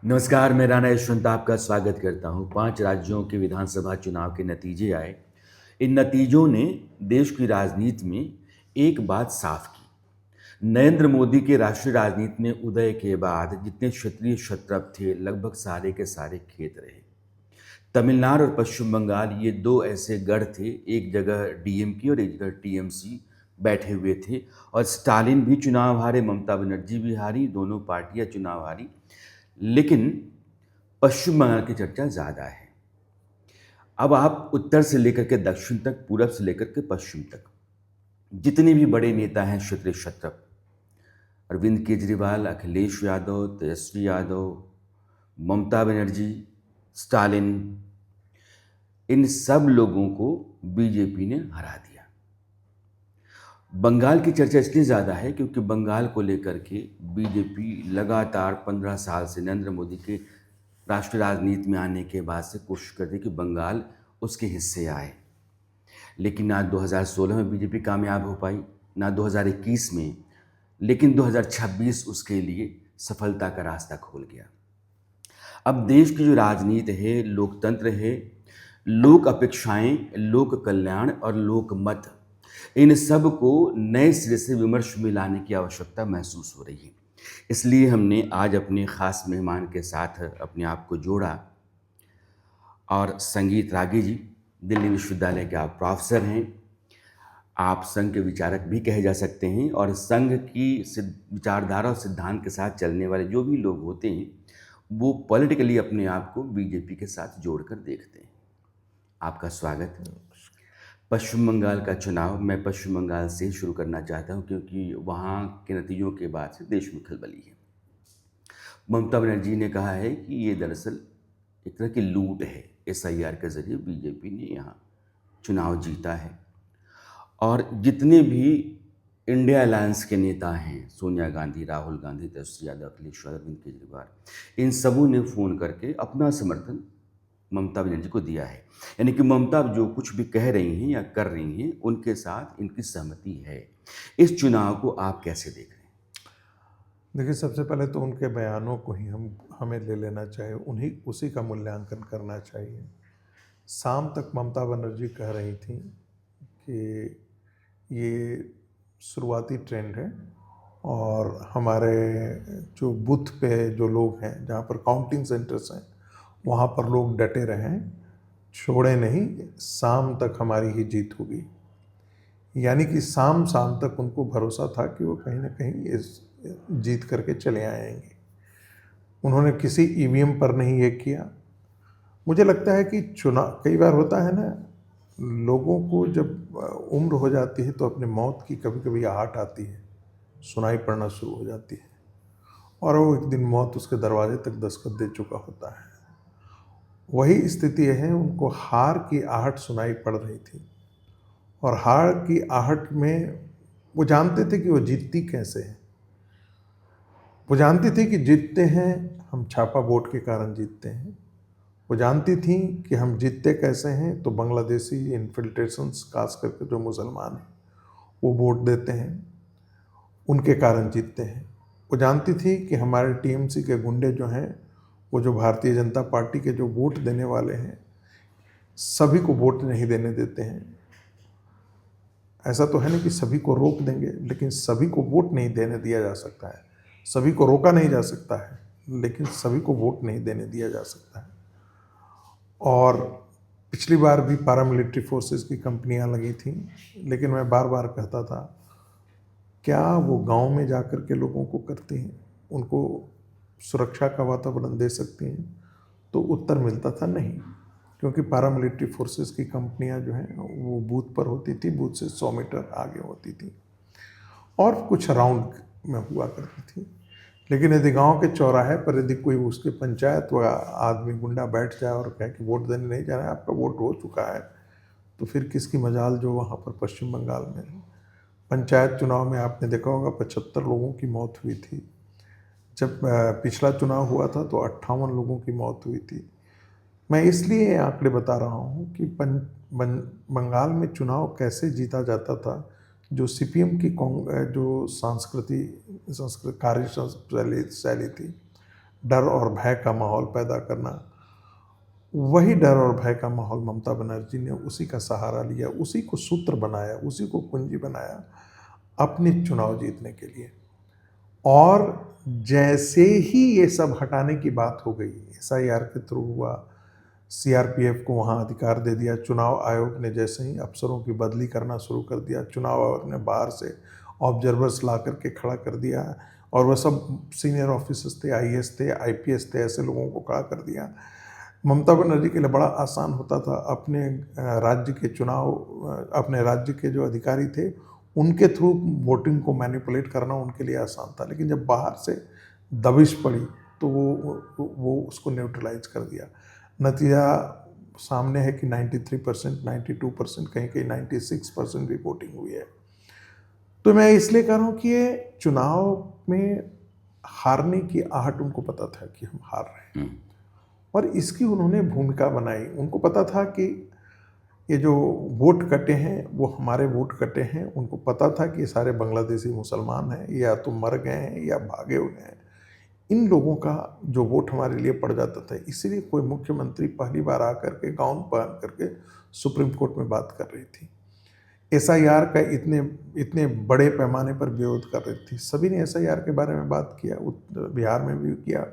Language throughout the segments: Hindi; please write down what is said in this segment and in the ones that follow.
नमस्कार, मैं राणा यशवंत आपका स्वागत करता हूँ। 5 राज्यों के विधानसभा चुनाव के नतीजे आए। इन नतीजों ने देश की राजनीति में एक बात साफ की। नरेंद्र मोदी के राष्ट्रीय राजनीति में उदय के बाद जितने क्षत्रिय क्षत्रप थे, लगभग सारे के सारे खेत रहे। तमिलनाडु और पश्चिम बंगाल ये 2 ऐसे गढ़ थे, एक जगह डीएमके और एक जगह टीएमसी बैठे हुए थे और स्टालिन भी चुनाव हारे, ममता बनर्जी भी हारी, दोनों पार्टियाँ चुनाव हारी। लेकिन पश्चिम बंगाल की चर्चा ज़्यादा है। अब आप उत्तर से लेकर के दक्षिण तक, पूरब से लेकर के पश्चिम तक, जितने भी बड़े नेता हैं क्षत्रिय क्षत्रप, अरविंद केजरीवाल, अखिलेश यादव, तेजस्वी यादव, ममता बनर्जी, स्टालिन, इन सब लोगों को बीजेपी ने हरा दिया। बंगाल की चर्चा इसलिए ज़्यादा है क्योंकि बंगाल को लेकर के बीजेपी लगातार 15 साल से नरेंद्र मोदी के राष्ट्रीय राजनीति में आने के बाद से कोशिश कर रही कि बंगाल उसके हिस्से आए। लेकिन ना 2016 में बीजेपी कामयाब हो पाई, ना 2021 में, लेकिन 2026 उसके लिए सफलता का रास्ता खोल गया। अब देश की जो राजनीति है, लोकतंत्र है, लोक अपेक्षाएं, लोक कल्याण और लोक मत, इन सब को नए सिरे से विमर्श में लाने की आवश्यकता महसूस हो रही है। इसलिए हमने आज अपने खास मेहमान के साथ अपने आप को जोड़ा और संगीत रागी जी, दिल्ली विश्वविद्यालय के आप प्रोफेसर हैं, आप संघ के विचारक भी कहे जा सकते हैं और संघ की विचारधारा और सिद्धांत के साथ चलने वाले जो भी लोग होते हैं वो पॉलिटिकली अपने आप को बीजेपी के साथ जोड़कर देखते हैं। आपका स्वागत है। पश्चिम बंगाल का चुनाव, मैं पश्चिम बंगाल से ही शुरू करना चाहता हूं क्योंकि वहां के नतीजों के बाद से देश में खलबली है। ममता बनर्जी ने कहा है कि ये दरअसल एक तरह की लूट है, एसआईआर के जरिए बीजेपी ने यहाँ चुनाव जीता है। और जितने भी इंडिया अलायंस के नेता हैं, सोनिया गांधी, राहुल गांधी, तेजस्वी यादव, अखिलेश यादव, अरविंद केजरीवाल, इन सबों ने फ़ोन करके अपना समर्थन ममता बनर्जी को दिया है। यानी कि ममता जो कुछ भी कह रही हैं या कर रही हैं, उनके साथ इनकी सहमति है। इस चुनाव को आप कैसे देख रहे हैं? देखिए, सबसे पहले तो उनके बयानों को ही हमें ले लेना चाहिए, उसी का मूल्यांकन करना चाहिए। शाम तक ममता बनर्जी कह रही थी कि ये शुरुआती ट्रेंड है और हमारे जो बूथ पे जो लोग हैं, जहाँ पर काउंटिंग सेंटर्स हैं, वहाँ पर लोग डटे रहें, छोड़े नहीं, शाम तक हमारी ही जीत होगी। यानी कि शाम तक उनको भरोसा था कि वो कहीं ना कहीं इस जीत करके चले आएंगे। उन्होंने किसी ईवीएम पर नहीं ये किया। मुझे लगता है कि चुनाव कई बार होता है ना, लोगों को जब उम्र हो जाती है तो अपने मौत की कभी कभी आहट आती है, सुनाई पड़ना शुरू हो जाती है और वो एक दिन मौत उसके दरवाजे तक दस्तक दे चुका होता है। वही स्थिति है, उनको हार की आहट सुनाई पड़ रही थी और हार की आहट में वो जानते थे कि वो जीतती कैसे है। वो जानती थी कि जीतते हैं हम छापा वोट के कारण जीतते हैं। वो जानती थी कि हम जीतते कैसे हैं, तो बांग्लादेशी इन्फिल्ट्रेशंस खास करके जो मुसलमान हैं वो वोट देते हैं, उनके कारण जीतते हैं। वो जानती थी कि हमारे टीएमसी के गुंडे जो हैं, वो जो भारतीय जनता पार्टी के जो वोट देने वाले हैं, सभी को वोट नहीं देने देते हैं। ऐसा तो है नहीं कि सभी को रोक देंगे, लेकिन सभी को वोट नहीं देने दिया जा सकता है। सभी को रोका नहीं जा सकता है, लेकिन सभी को वोट नहीं देने दिया जा सकता है। और पिछली बार भी पैरामिलिट्री फोर्सेस की कंपनियां लगी थीं, लेकिन मैं बार बार कहता था, क्या वो गांव में जाकर के लोगों को करती हैं, उनको सुरक्षा का वातावरण दे सकती हैं? तो उत्तर मिलता था नहीं, क्योंकि पैरामिलिट्री फोर्सेस की कंपनियां जो हैं वो बूथ पर होती थी, बूथ से 100 मीटर आगे होती थी और कुछ राउंड में हुआ करती थी। लेकिन यदि गांव के चौराहे पर यदि कोई उसके पंचायत व आदमी गुंडा बैठ जाए और कहे कि वोट देने नहीं जा रहा है, आपका वोट हो चुका है, तो फिर किसकी मजाल जो वहाँ पर पश्चिम बंगाल में पंचायत चुनाव में आपने देखा होगा 75 लोगों की मौत हुई थी। जब पिछला चुनाव हुआ था तो 58 लोगों की मौत हुई थी। मैं इसलिए आंकड़े बता रहा हूँ कि बंगाल में चुनाव कैसे जीता जाता था। जो सीपीएम की जो संस्कृत शैली थी, डर और भय का माहौल पैदा करना, वही डर और भय का माहौल ममता बनर्जी ने उसी का सहारा लिया, उसी को सूत्र बनाया, उसी को कुंजी बनाया अपने चुनाव जीतने के लिए। और जैसे ही ये सब हटाने की बात हो गई, एसआईआर के थ्रू हुआ, सीआरपीएफ को वहाँ अधिकार दे दिया, चुनाव आयोग ने जैसे ही अफसरों की बदली करना शुरू कर दिया, चुनाव आयोग ने बाहर से ऑब्जर्वर्स ला करके खड़ा कर दिया, और वह सब सीनियर ऑफिसर्स थे, आईएएस थे, आईपीएस थे, ऐसे लोगों को खड़ा कर दिया। ममता बनर्जी के लिए बड़ा आसान होता था अपने राज्य के चुनाव, अपने राज्य के जो अधिकारी थे उनके थ्रू वोटिंग को मैनिपुलेट करना उनके लिए आसान था। लेकिन जब बाहर से दबिश पड़ी तो वो उसको न्यूट्रलाइज कर दिया। नतीजा सामने है कि 93%, 92%, कहीं कहीं 96% भी वोटिंग हुई है। तो मैं इसलिए कह रहा हूँ कि ये चुनाव में हारने की आहट उनको पता था कि हम हार रहे हैं, और इसकी उन्होंने भूमिका बनाई। उनको पता था कि ये जो वोट कटे हैं वो हमारे वोट कटे हैं। उनको पता था कि ये सारे बांग्लादेशी मुसलमान हैं, या तो मर गए हैं या भागे हुए हैं। इन लोगों का जो वोट हमारे लिए पड़ जाता था, इसीलिए कोई मुख्यमंत्री पहली बार आकर के गाउन पहन करके सुप्रीम कोर्ट में बात कर रही थी, एसआईआर का इतने बड़े पैमाने पर विरोध कर रही थी। सभी ने एसआईआर के बारे में बात किया, बिहार में भी किया,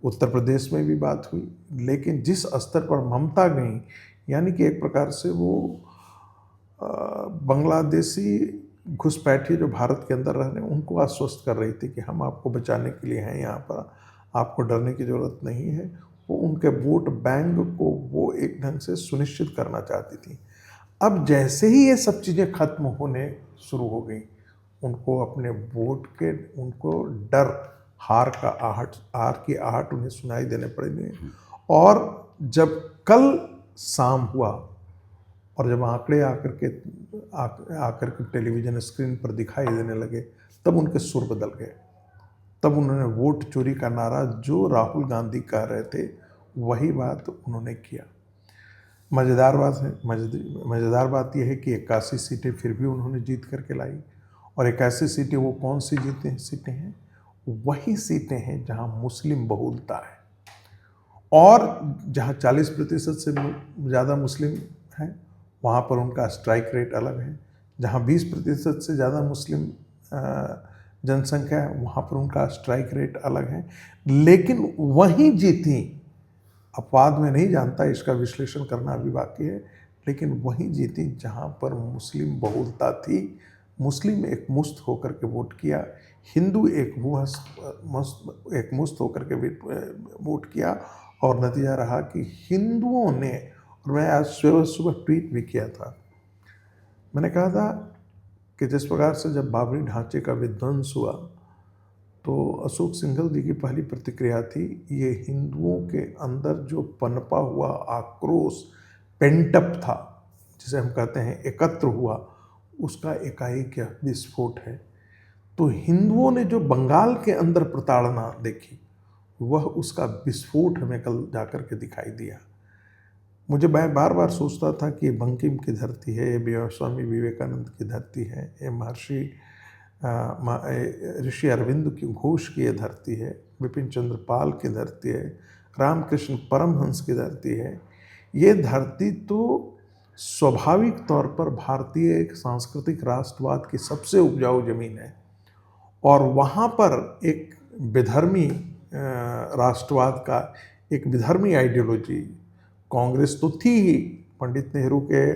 उत्तर प्रदेश में भी बात हुई। लेकिन जिस स्तर पर ममता गई, यानी कि एक प्रकार से वो बांग्लादेशी घुसपैठिए जो भारत के अंदर रह रहे हैं उनको आश्वस्त कर रही थी कि हम आपको बचाने के लिए हैं यहाँ पर, आपको डरने की ज़रूरत नहीं है। वो उनके वोट बैंक को वो एक ढंग से सुनिश्चित करना चाहती थी। अब जैसे ही ये सब चीज़ें खत्म होने शुरू हो गई, उनको अपने वोट के, उनको डर, हार की आहट उन्हें सुनाई देने पड़ेंगे। और जब कल शाम हुआ और जब आंकड़े आकर के टेलीविज़न स्क्रीन पर दिखाई देने लगे, तब उनके सुर बदल गए। तब उन्होंने वोट चोरी का नारा जो राहुल गांधी कह रहे थे वही बात उन्होंने किया। मज़ेदार बात यह है कि 81 सीटें फिर भी उन्होंने जीत करके लाई। और 81 सीटें वो कौन सी सीटें हैं? वही सीटें हैं जहां मुस्लिम बहुलता है, और जहां 40% से ज़्यादा मुस्लिम हैं वहाँ पर उनका स्ट्राइक रेट अलग है। जहाँ 20% से ज़्यादा मुस्लिम जनसंख्या है वहाँ पर उनका स्ट्राइक रेट अलग है। लेकिन वहीं जीती, अपवाद में नहीं जानता, इसका विश्लेषण करना अभी बाकी है, लेकिन वहीं जीती जहाँ पर मुस्लिम बहुलता थी। मुस्लिम एक मुश्त होकर के वोट किया, हिंदू एक मुश्त होकर के वोट किया, और नतीजा रहा कि हिंदुओं ने, और मैं आज सुबह ट्वीट भी किया था, मैंने कहा था कि जिस प्रकार से जब बाबरी ढांचे का विध्वंस हुआ तो अशोक सिंघल जी की पहली प्रतिक्रिया थी, ये हिंदुओं के अंदर जो पनपा हुआ आक्रोश, पेंटअप था, जिसे हम कहते हैं एकत्र हुआ, उसका एकाएक विस्फोट है। तो हिंदुओं ने जो बंगाल के अंदर प्रताड़ना देखी, वह उसका विस्फोट हमें कल जाकर के दिखाई दिया। मुझे मैं बार बार सोचता था कि ये बंकिम की धरती है, ये स्वामी विवेकानंद की धरती है, ये महर्षि ऋषि अरविंद की घोष की ये धरती है, विपिन चंद्र पाल की धरती है, रामकृष्ण परमहंस की धरती है। ये धरती तो स्वाभाविक तौर पर भारतीय एक सांस्कृतिक राष्ट्रवाद की सबसे उपजाऊ जमीन है, और वहाँ पर एक विधर्मी राष्ट्रवाद का एक विधर्मी आइडियोलॉजी, कांग्रेस तो थी ही, पंडित नेहरू के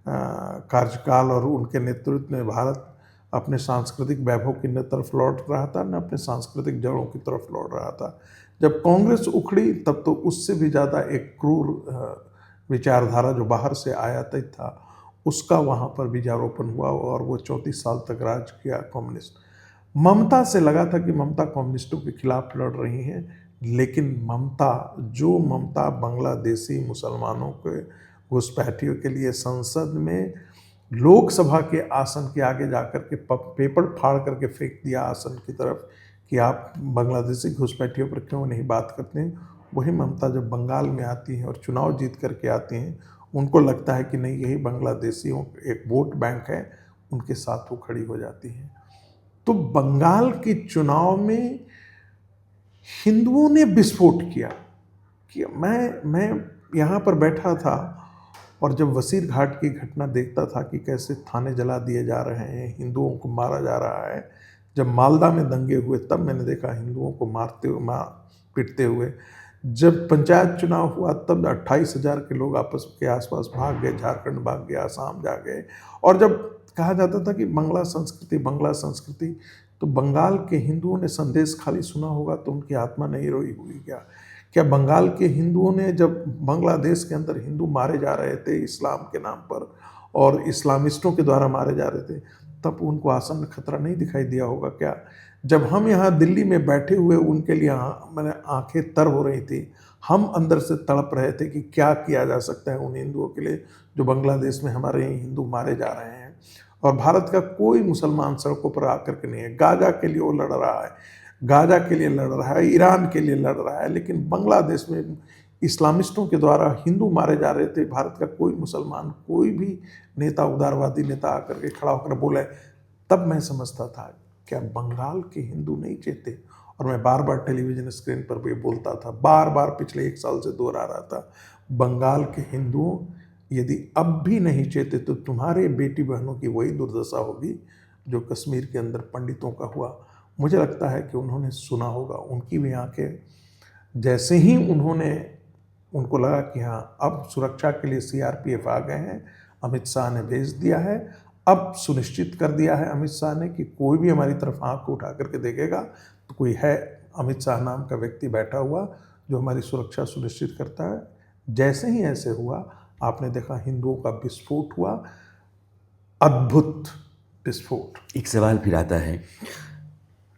कार्यकाल और उनके नेतृत्व में भारत अपने सांस्कृतिक वैभव की न तरफ लौट रहा था, न अपने सांस्कृतिक जड़ों की तरफ लौट रहा था। जब कांग्रेस उखड़ी तब तो उससे भी ज़्यादा एक क्रूर विचारधारा जो बाहर से आया था उसका वहाँ पर बीजारोपण हुआ, और वो 34 साल तक राज किया कम्युनिस्ट। ममता से लगा था कि ममता कम्युनिस्टों के खिलाफ लड़ रही हैं, लेकिन ममता बांग्लादेशी मुसलमानों के घुसपैठियों के लिए संसद में लोकसभा के आसन के आगे जाकर के पेपर फाड़ करके फेंक दिया आसन की तरफ कि आप बांग्लादेशी घुसपैठियों पर क्यों नहीं बात करते हैं, वही ममता जब बंगाल में आती हैं और चुनाव जीत करके आती हैं, उनको लगता है कि नहीं, यही बांग्लादेशियों एक वोट बैंक है, उनके साथ वो खड़ी हो जाती हैं। तो बंगाल के चुनाव में हिंदुओं ने विस्फोट किया कि मैं यहाँ पर बैठा था और जब वसीर घाट की घटना देखता था कि कैसे थाने जला दिए जा रहे हैं, हिंदुओं को मारा जा रहा है, जब मालदा में दंगे हुए तब मैंने देखा हिंदुओं को पीटते हुए, जब पंचायत चुनाव हुआ तब 28,000 के लोग आपस के आसपास भाग गए, झारखंड भाग गया, आसाम जा गए। और जब कहा जाता था कि बंगला संस्कृति, तो बंगाल के हिंदुओं ने संदेश खाली सुना होगा तो उनकी आत्मा नहीं रोई हुई क्या? क्या बंगाल के हिंदुओं ने जब बांग्लादेश के अंदर हिंदू मारे जा रहे थे इस्लाम के नाम पर और इस्लामिस्टों के द्वारा मारे जा रहे थे, तब उनको आसन्न खतरा नहीं दिखाई दिया होगा क्या? जब हम यहाँ दिल्ली में बैठे हुए उनके लिए मैंने आंखें तर हो रही थी, हम अंदर से तड़प रहे थे कि क्या किया जा सकता है उन हिंदुओं के लिए जो बांग्लादेश में हमारे हिंदू मारे जा रहे हैं। और भारत का कोई मुसलमान सड़कों पर आकर के नहीं है। गाजा के लिए वो लड़ रहा है, गाजा के लिए लड़ रहा है, ईरान के लिए लड़ रहा है, लेकिन बांग्लादेश में इस्लामिस्टों के द्वारा हिंदू मारे जा रहे थे। भारत का कोई मुसलमान, कोई भी नेता, उदारवादी नेता आकर के खड़ा होकर बोले, तब मैं समझता था क्या बंगाल के हिंदू नहीं चेते। और मैं बार बार टेलीविजन स्क्रीन पर भी बोलता था, बार बार पिछले 1 साल से दोहरा रहा था, बंगाल के हिंदुओं यदि अब भी नहीं चेते तो तुम्हारे बेटी बहनों की वही दुर्दशा होगी जो कश्मीर के अंदर पंडितों का हुआ। मुझे लगता है कि उन्होंने सुना होगा, उनकी भी आंखें, जैसे ही उनको लगा कि हाँ अब सुरक्षा के लिए सीआरपीएफ आ गए हैं, अमित शाह ने भेज दिया है, अब सुनिश्चित कर दिया है अमित शाह ने कि कोई भी हमारी तरफ आंख उठा करके देखेगा तो कोई है अमित शाह नाम का व्यक्ति बैठा हुआ जो हमारी सुरक्षा सुनिश्चित करता है। जैसे ही ऐसे हुआ, आपने देखा हिंदुओं का विस्फोट हुआ, अद्भुत विस्फोट। एक सवाल फिर आता है,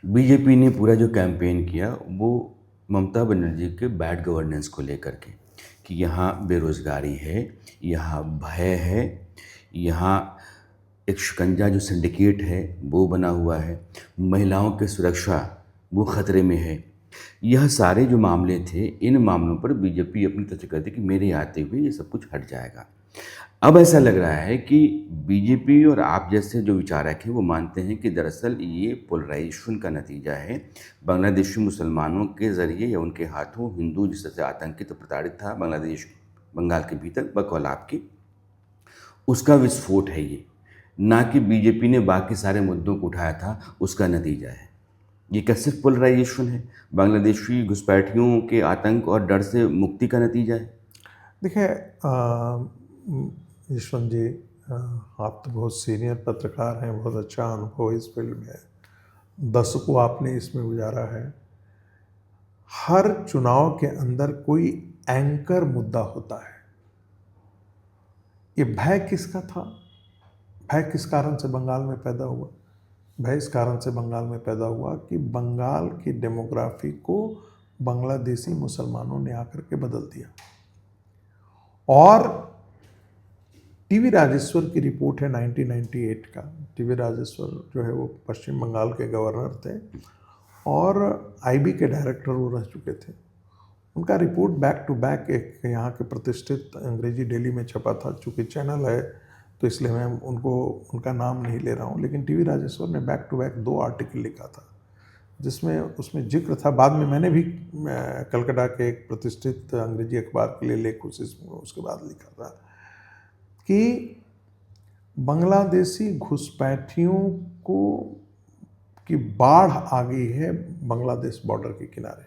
बीजेपी ने पूरा जो कैंपेन किया वो ममता बनर्जी के बैड गवर्नेंस को लेकर के, कि यहाँ बेरोज़गारी है, यहाँ भय है, यहाँ एक शिकंजा जो सिंडिकेट है वो बना हुआ है, महिलाओं की सुरक्षा वो खतरे में है। यह सारे जो मामले थे, इन मामलों पर बीजेपी अपनी तरफ से कहती कि मेरे आते हुए ये सब कुछ हट जाएगा। अब ऐसा लग रहा है कि बीजेपी और आप जैसे जो विचारक हैं वो मानते हैं कि दरअसल ये पोलराइजेशन का नतीजा है। बांग्लादेशी मुसलमानों के ज़रिए या उनके हाथों हिंदू जिस तरह से आतंकित प्रताड़ित था बंगाल के भीतर बकौल आपके, उसका विस्फोट है ये, ना कि बीजेपी ने बाकी सारे मुद्दों को उठाया था उसका नतीजा है। ये क्या सिर्फ पोलराइजेशन है, बांग्लादेशी घुसपैठियों के आतंक और डर से मुक्ति का नतीजा है? देखिए यशवंत जी, आप तो बहुत सीनियर पत्रकार हैं, बहुत अच्छा अनुभव इस फील्ड में है, दशकों आपने इसमें गुजारा है। हर चुनाव के अंदर कोई एंकर मुद्दा होता है। ये भय किसका था? भय किस कारण से बंगाल में पैदा हुआ? भय इस कारण से बंगाल में पैदा हुआ कि बंगाल की डेमोग्राफी को बांग्लादेशी मुसलमानों ने आकर के बदल दिया। और टीवी राजेश्वर की रिपोर्ट है 1998 का। टीवी राजेश्वर जो है वो पश्चिम बंगाल के गवर्नर थे और आईबी के डायरेक्टर वो रह चुके थे। उनका रिपोर्ट बैक टू बैक एक यहाँ के प्रतिष्ठित अंग्रेजी डेली में छपा था। चूँकि चैनल है तो इसलिए मैं उनका नाम नहीं ले रहा हूँ, लेकिन टीवी राजेश्वर ने बैक टू बैक 2 आर्टिकल लिखा था जिसमें उसमें जिक्र था। बाद में मैंने भी कलकत्ता के एक प्रतिष्ठित अंग्रेजी अखबार के लिए लेख उसके बाद लिखा था कि बांग्लादेशी घुसपैठियों की बाढ़ आ गई है बांग्लादेश बॉर्डर के किनारे,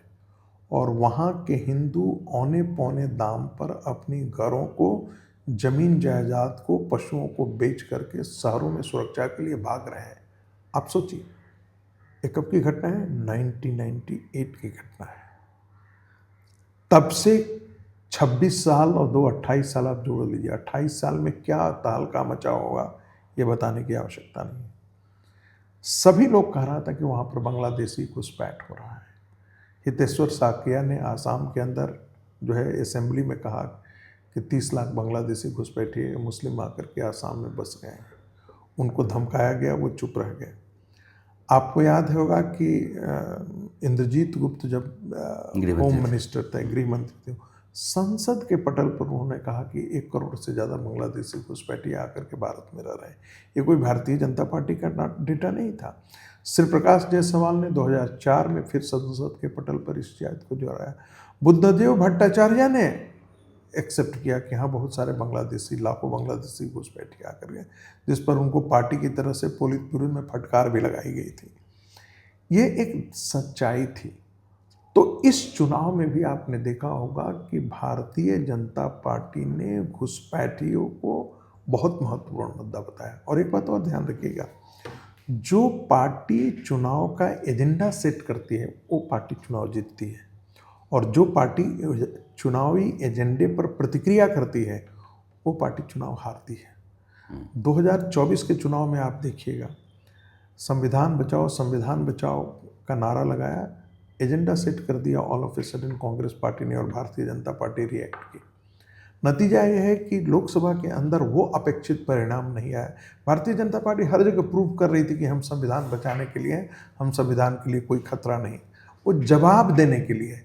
और वहाँ के हिंदू औने पौने दाम पर अपनी घरों को, जमीन जायदाद को, पशुओं को बेच करके शहरों में सुरक्षा के लिए भाग रहे हैं। आप सोचिए, ये कब की घटना है? 1998 की घटना है। तब से 26 साल और 2 28 साल आप जोड़ लीजिए। 28 साल में क्या तहलका मचा होगा ये बताने की आवश्यकता नहीं है। सभी लोग कह रहा था कि वहाँ पर बांग्लादेशी घुसपैठ हो रहा है। हितेश्वर साकिया ने आसाम के अंदर जो है असेंबली में कहा कि 30 लाख बांग्लादेशी घुसपैठे मुस्लिम आकर के आसाम में बस गए हैं। उनको धमकाया गया, वो चुप रह गए। आपको याद होगा कि इंद्रजीत गुप्त जब होम मिनिस्टर थे, गृह मंत्री थे, संसद के पटल पर उन्होंने कहा कि 1 करोड़ से ज़्यादा बांग्लादेशी घुसपैठिए आकर के भारत में रह रहे हैं। ये कोई भारतीय जनता पार्टी का डेटा नहीं था। श्री प्रकाश जायसवाल ने 2004 में फिर संसद के पटल पर इस बात को दोहराया। बुद्धदेव भट्टाचार्य ने एक्सेप्ट किया कि हाँ, बहुत सारे बांग्लादेशी, लाखों बांग्लादेशी घुसपैठिए आकर गए, जिस पर उनको पार्टी की तरफ से पोलित ब्यूरो में फटकार भी लगाई गई थी। ये एक सच्चाई थी। तो इस चुनाव में भी आपने देखा होगा कि भारतीय जनता पार्टी ने घुसपैठियों को बहुत महत्वपूर्ण मुद्दा बताया। और एक बात और ध्यान रखिएगा, जो पार्टी चुनाव का एजेंडा सेट करती है वो पार्टी चुनाव जीतती है, और जो पार्टी चुनावी एजेंडे पर प्रतिक्रिया करती है वो पार्टी चुनाव हारती है। 2024 के चुनाव में आप देखिएगा, संविधान बचाओ का नारा लगाया, एजेंडा सेट कर दिया, all of a sudden Congress party ने और भारतीय जनता पार्टी रिएक्ट की। नतीजा यह है कि लोकसभा के अंदर वो अपेक्षित परिणाम नहीं आया। भारतीय जनता पार्टी हर जगह प्रूव कर रही थी कि हम संविधान बचाने के लिए, हम संविधान के लिए कोई खतरा नहीं, वो जवाब देने के लिए।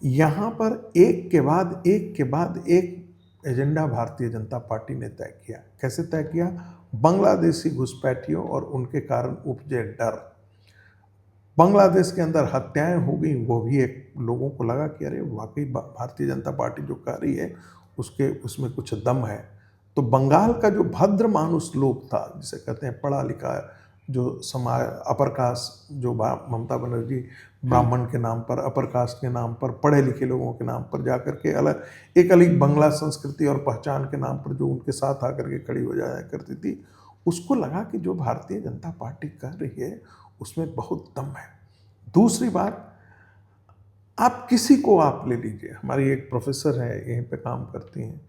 यहाँ पर एक के बाद एक एजेंडा भारतीय जनता पार्टी ने तय किया। कैसे तय किया? बांग्लादेशी घुसपैठियों और उनके कारण उपजे डर। बांग्लादेश के अंदर हत्याएं हो गई, वो भी एक लोगों को लगा कि अरे वाकई भारतीय जनता पार्टी जो कर रही है उसमें कुछ दम है। तो बंगाल का जो भद्र मानुष लोग था, जिसे कहते हैं पढ़ा लिखा जो समाज, अपर कास्ट, जो ममता बनर्जी ब्राह्मण के नाम पर, अपर कास्ट के नाम पर, पढ़े लिखे लोगों के नाम पर जाकर के एक अलग बांग्ला संस्कृति और पहचान के नाम पर जो उनके साथ आकर के खड़ी हो जाया करती थी, उसको लगा कि जो भारतीय जनता पार्टी कर रही है उसमें बहुत दम है। दूसरी बात, आप किसी को आप ले लीजिए, हमारी एक प्रोफेसर है यहीं पे काम करती हैं,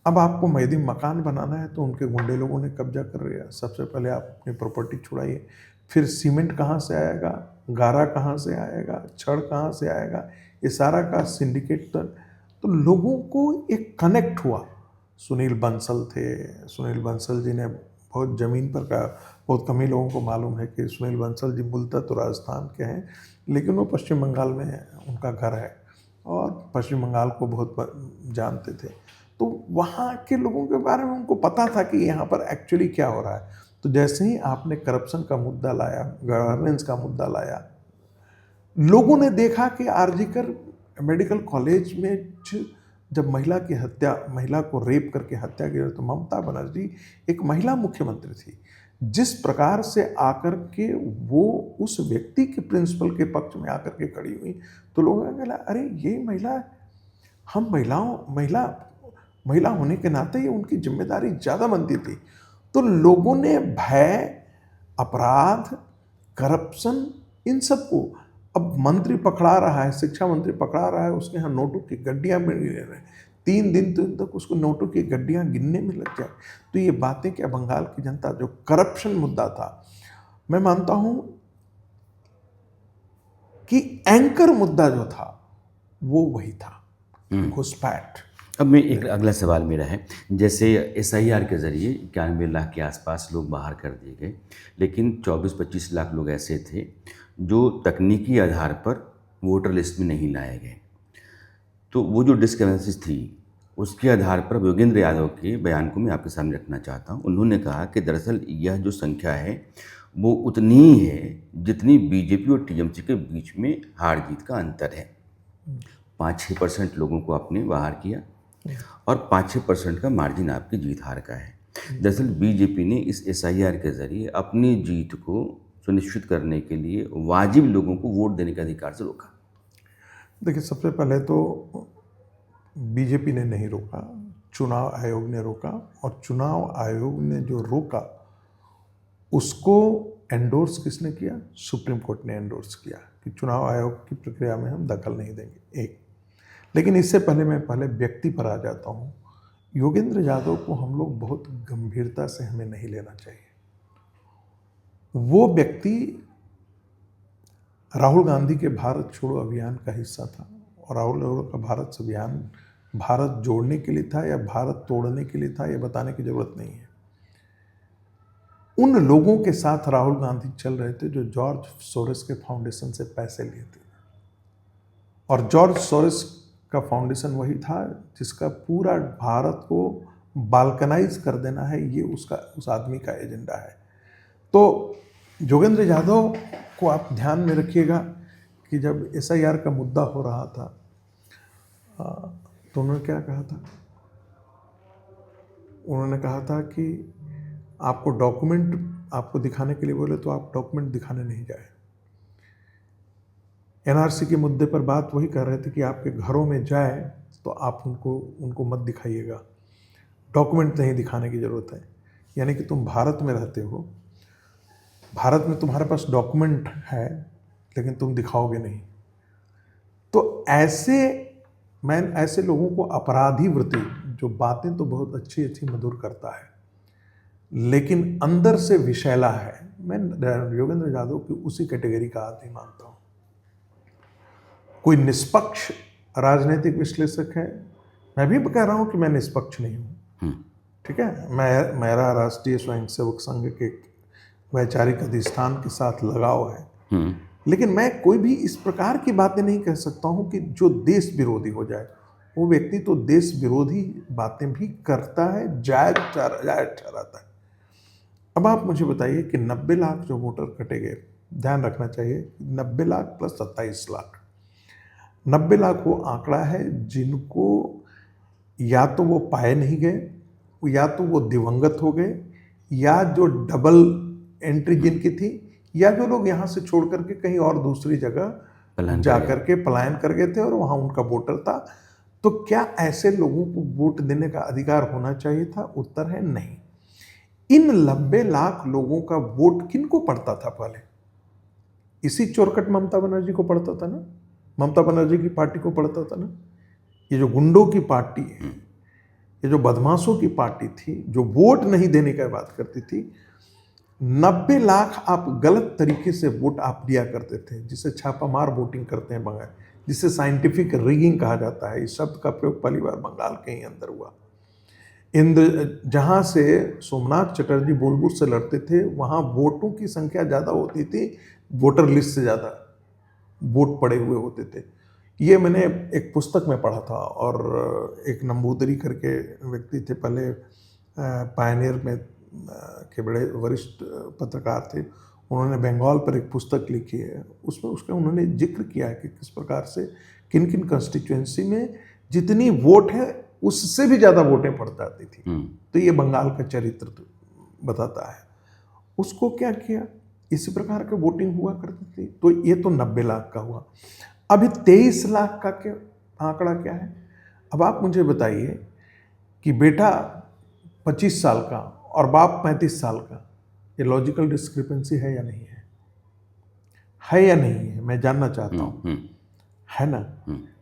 अब आपको मैदी मकान बनाना है तो उनके गुंडे लोगों ने कब्जा कर लिया। सबसे पहले आप अपनी प्रॉपर्टी छुड़ाइए, फिर सीमेंट कहाँ से आएगा, गारा कहाँ से आएगा, छड़ कहाँ से आएगा, ये सारा का सिंडिकेट। तो लोगों को एक कनेक्ट हुआ। सुनील बंसल थे, सुनील बंसल जी ने बहुत ज़मीन पर कहा, बहुत कम ही लोगों को मालूम है कि सुनील बंसल जी मूलतः तो राजस्थान के हैं, लेकिन वो पश्चिम बंगाल में उनका घर है और पश्चिम बंगाल को बहुत जानते थे। तो वहाँ के लोगों के बारे में उनको पता था कि यहाँ पर एक्चुअली क्या हो रहा है। तो जैसे ही आपने करप्शन का मुद्दा लाया, गवर्नेंस का मुद्दा लाया, लोगों ने देखा कि आरजीकर मेडिकल कॉलेज में जब महिला को रेप करके हत्या की, तो ममता बनर्जी एक महिला मुख्यमंत्री थी, जिस प्रकार से आकर के वो उस व्यक्ति के प्रिंसिपल के पक्ष में आकर के खड़ी हुई, तो लोगों ने कहा अरे ये महिला, हम महिला होने के नाते ये उनकी जिम्मेदारी ज़्यादा बनती थी। तो लोगों ने भय, अपराध, करप्शन, इन सबको, अब मंत्री पकड़ा रहा है, शिक्षा मंत्री पकड़ा रहा है, उसके यहाँ नोटों की गड्डियाँ मिल रही हैं, 3 दिन तक उसको नोटों की गड्डियाँ गिनने में लग जाए। तो ये बातें क्या बंगाल की जनता, जो करप्शन मुद्दा था, मैं मानता हूँ कि एंकर मुद्दा जो था वो वही था, घुसपैठ। अब मैं एक अगला सवाल मेरा है, जैसे SIR के ज़रिए 91 लाख के आसपास लोग बाहर कर दिए गए, लेकिन 24-25 लाख लोग ऐसे थे जो तकनीकी आधार पर वोटर लिस्ट में नहीं लाए गए। तो वो जो डिस्क्रिपेंसीज थी, उसके आधार पर योगेंद्र यादव के बयान को मैं आपके सामने रखना चाहता हूँ। उन्होंने कहा कि दरअसल यह जो संख्या है वो उतनी ही है जितनी BJP और TMC के बीच में हार जीत का अंतर है। 5-6% लोगों को आपने बाहर किया और 5-6% का मार्जिन आपकी जीत हार का है। दरअसल BJP ने इस SIR के ज़रिए अपनी जीत को सुनिश्चित करने के लिए वाजिब लोगों को वोट देने के अधिकार से रोका। देखिए, सबसे पहले तो BJP ने नहीं रोका, चुनाव आयोग ने रोका, और चुनाव आयोग ने जो रोका उसको एंडोर्स किसने किया? सुप्रीम कोर्ट ने एंडोर्स किया कि चुनाव आयोग की प्रक्रिया में हम दखल नहीं देंगे। एक, लेकिन इससे पहले मैं व्यक्ति पर आ जाता हूँ। योगेंद्र यादव को हम लोग बहुत गंभीरता से हमें नहीं लेना चाहिए। वो व्यक्ति राहुल गांधी के भारत छोड़ो अभियान का हिस्सा था, और राहुल गांधी का भारत अभियान भारत जोड़ने के लिए था या भारत तोड़ने के लिए था, ये बताने की जरूरत नहीं है। उन लोगों के साथ राहुल गांधी चल रहे थे जो जॉर्ज सोरोस के फाउंडेशन से पैसे लिए थे, और जॉर्ज सोरोस का फाउंडेशन वही था जिसका पूरा भारत को बाल्कनाइज कर देना है, ये उसका उस आदमी का एजेंडा है। तो योगेंद्र यादव को आप ध्यान में रखिएगा कि जब SIR का मुद्दा हो रहा था तो उन्होंने क्या कहा था? उन्होंने कहा था कि आपको डॉक्यूमेंट आपको दिखाने के लिए बोले तो आप डॉक्यूमेंट दिखाने नहीं जाए। NRC के मुद्दे पर बात वही कर रहे थे कि आपके घरों में जाए तो आप उनको मत दिखाइएगा, डॉक्यूमेंट नहीं दिखाने की ज़रूरत है। यानी कि तुम भारत में रहते हो, भारत में तुम्हारे पास डॉक्यूमेंट है लेकिन तुम दिखाओगे नहीं। तो ऐसे लोगों को अपराधी वृत्ति, जो बातें तो बहुत अच्छी अच्छी मधुर करता है लेकिन अंदर से विषैला है, मैं योगेंद्र यादव की उसी कैटेगरी का आदमी मानता हूँ। कोई निष्पक्ष राजनीतिक विश्लेषक है, मैं भी कह रहा हूँ कि मैं निष्पक्ष नहीं हूँ, ठीक है। मेरा राष्ट्रीय स्वयंसेवक संघ के वैचारिक अधिष्ठान के साथ लगाव है, लेकिन मैं कोई भी इस प्रकार की बातें नहीं कह सकता हूं कि जो देश विरोधी हो जाए। वो व्यक्ति तो देश विरोधी बातें भी करता है, जायज ठहराता है। अब आप मुझे बताइए कि 90 लाख जो वोटर कटे गए, ध्यान रखना चाहिए 90 लाख प्लस 27 लाख, 90 लाख वो आंकड़ा है जिनको या तो वो पाए नहीं गए, या तो वो दिवंगत हो गए, या जो डबल एंट्री जिनकी थी, या जो लोग यहाँ से छोड़ करके कहीं और दूसरी जगह जा करके पलायन कर गए थे और वहाँ उनका वोटर था। तो क्या ऐसे लोगों को वोट देने का अधिकार होना चाहिए था? उत्तर है नहीं। इन 90 लाख लोगों का वोट किनको पड़ता था पहले? इसी चोरकट ममता बनर्जी को पड़ता था ना, ममता बनर्जी की पार्टी को पड़ता था ना। ये जो गुंडों की पार्टी है, ये जो बदमाशों की पार्टी थी, जो वोट नहीं देने की बात करती थी, 90 लाख आप गलत तरीके से वोट आप दिया करते थे, जिसे छापामार वोटिंग करते हैं बंगाल, जिसे साइंटिफिक रिगिंग कहा जाता है। इस शब्द का प्रयोग पहली बार बंगाल के ही अंदर हुआ। जहाँ से सोमनाथ चटर्जी बोलबुर से लड़ते थे, वहाँ वोटों की संख्या ज़्यादा होती थी, वोटर लिस्ट से ज़्यादा वोट पड़े हुए होते थे। ये मैंने एक पुस्तक में पढ़ा था, और एक नंबूदरी करके व्यक्ति थे, पहले पायनियर में के बड़े वरिष्ठ पत्रकार थे, उन्होंने बंगाल पर एक पुस्तक लिखी है। उसमें उसका उन्होंने जिक्र किया है कि किस प्रकार से किन किन कंस्टिट्यूएंसी में जितनी वोट है उससे भी ज़्यादा वोटें पड़ जाती थी। तो ये बंगाल का चरित्र बताता है। उसको क्या किया, इसी प्रकार के वोटिंग हुआ करती थी। तो ये तो 90 लाख का हुआ। अभी 23 लाख का क्या आंकड़ा क्या है? अब आप मुझे बताइए कि बेटा 25 साल का और बाप 35 साल का, ये लॉजिकल डिस्क्रिपेंसी है या नहीं है? है या नहीं है? मैं जानना चाहता हूँ, है ना?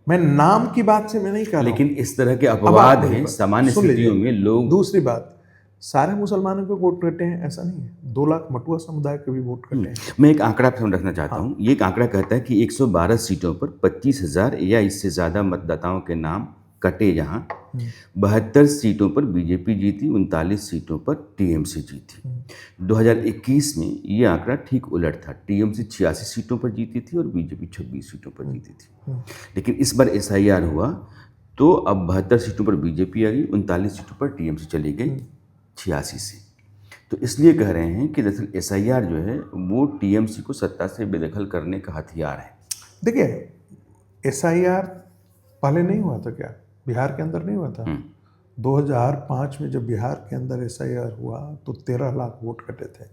मैं नाम की बात से मैं नहीं कह रहा हूँ, लेकिन इस तरह के अपवाद हैं सामान्य स्थितियों में लोग। दूसरी बात, सारे मुसलमानों के वोट कटे हैं ऐसा नहीं है, 2 लाख मटुआ समुदाय के भी वोट कटे हैं। मैं एक आंकड़ा आपसे रखना चाहता हूँ। ये एक आंकड़ा कहता है कि 112 सीटों पर 25,000 या इससे ज़्यादा मतदाताओं के नाम कटे, जहाँ 72 सीटों पर बीजेपी जीती, 39 सीटों पर टीएमसी जीती। 2021 में ये आंकड़ा ठीक उलट था, टीएमसी 86 सीटों पर जीती थी और बीजेपी 26 सीटों पर जीती थी। लेकिन इस बार SIR हुआ तो अब 72 सीटों पर बीजेपी आ गई, 39 सीटों पर टीएमसी चली गई 86 से। तो इसलिए कह रहे हैं कि दरअसल SIR जो है वो टीएमसी को सत्ता से बेदखल करने का हथियार है। देखिए, SIR पहले नहीं हुआ था क्या? बिहार के अंदर नहीं हुआ था? 2005 में जब बिहार के अंदर SIR हुआ तो 13 लाख वोट कटे थे।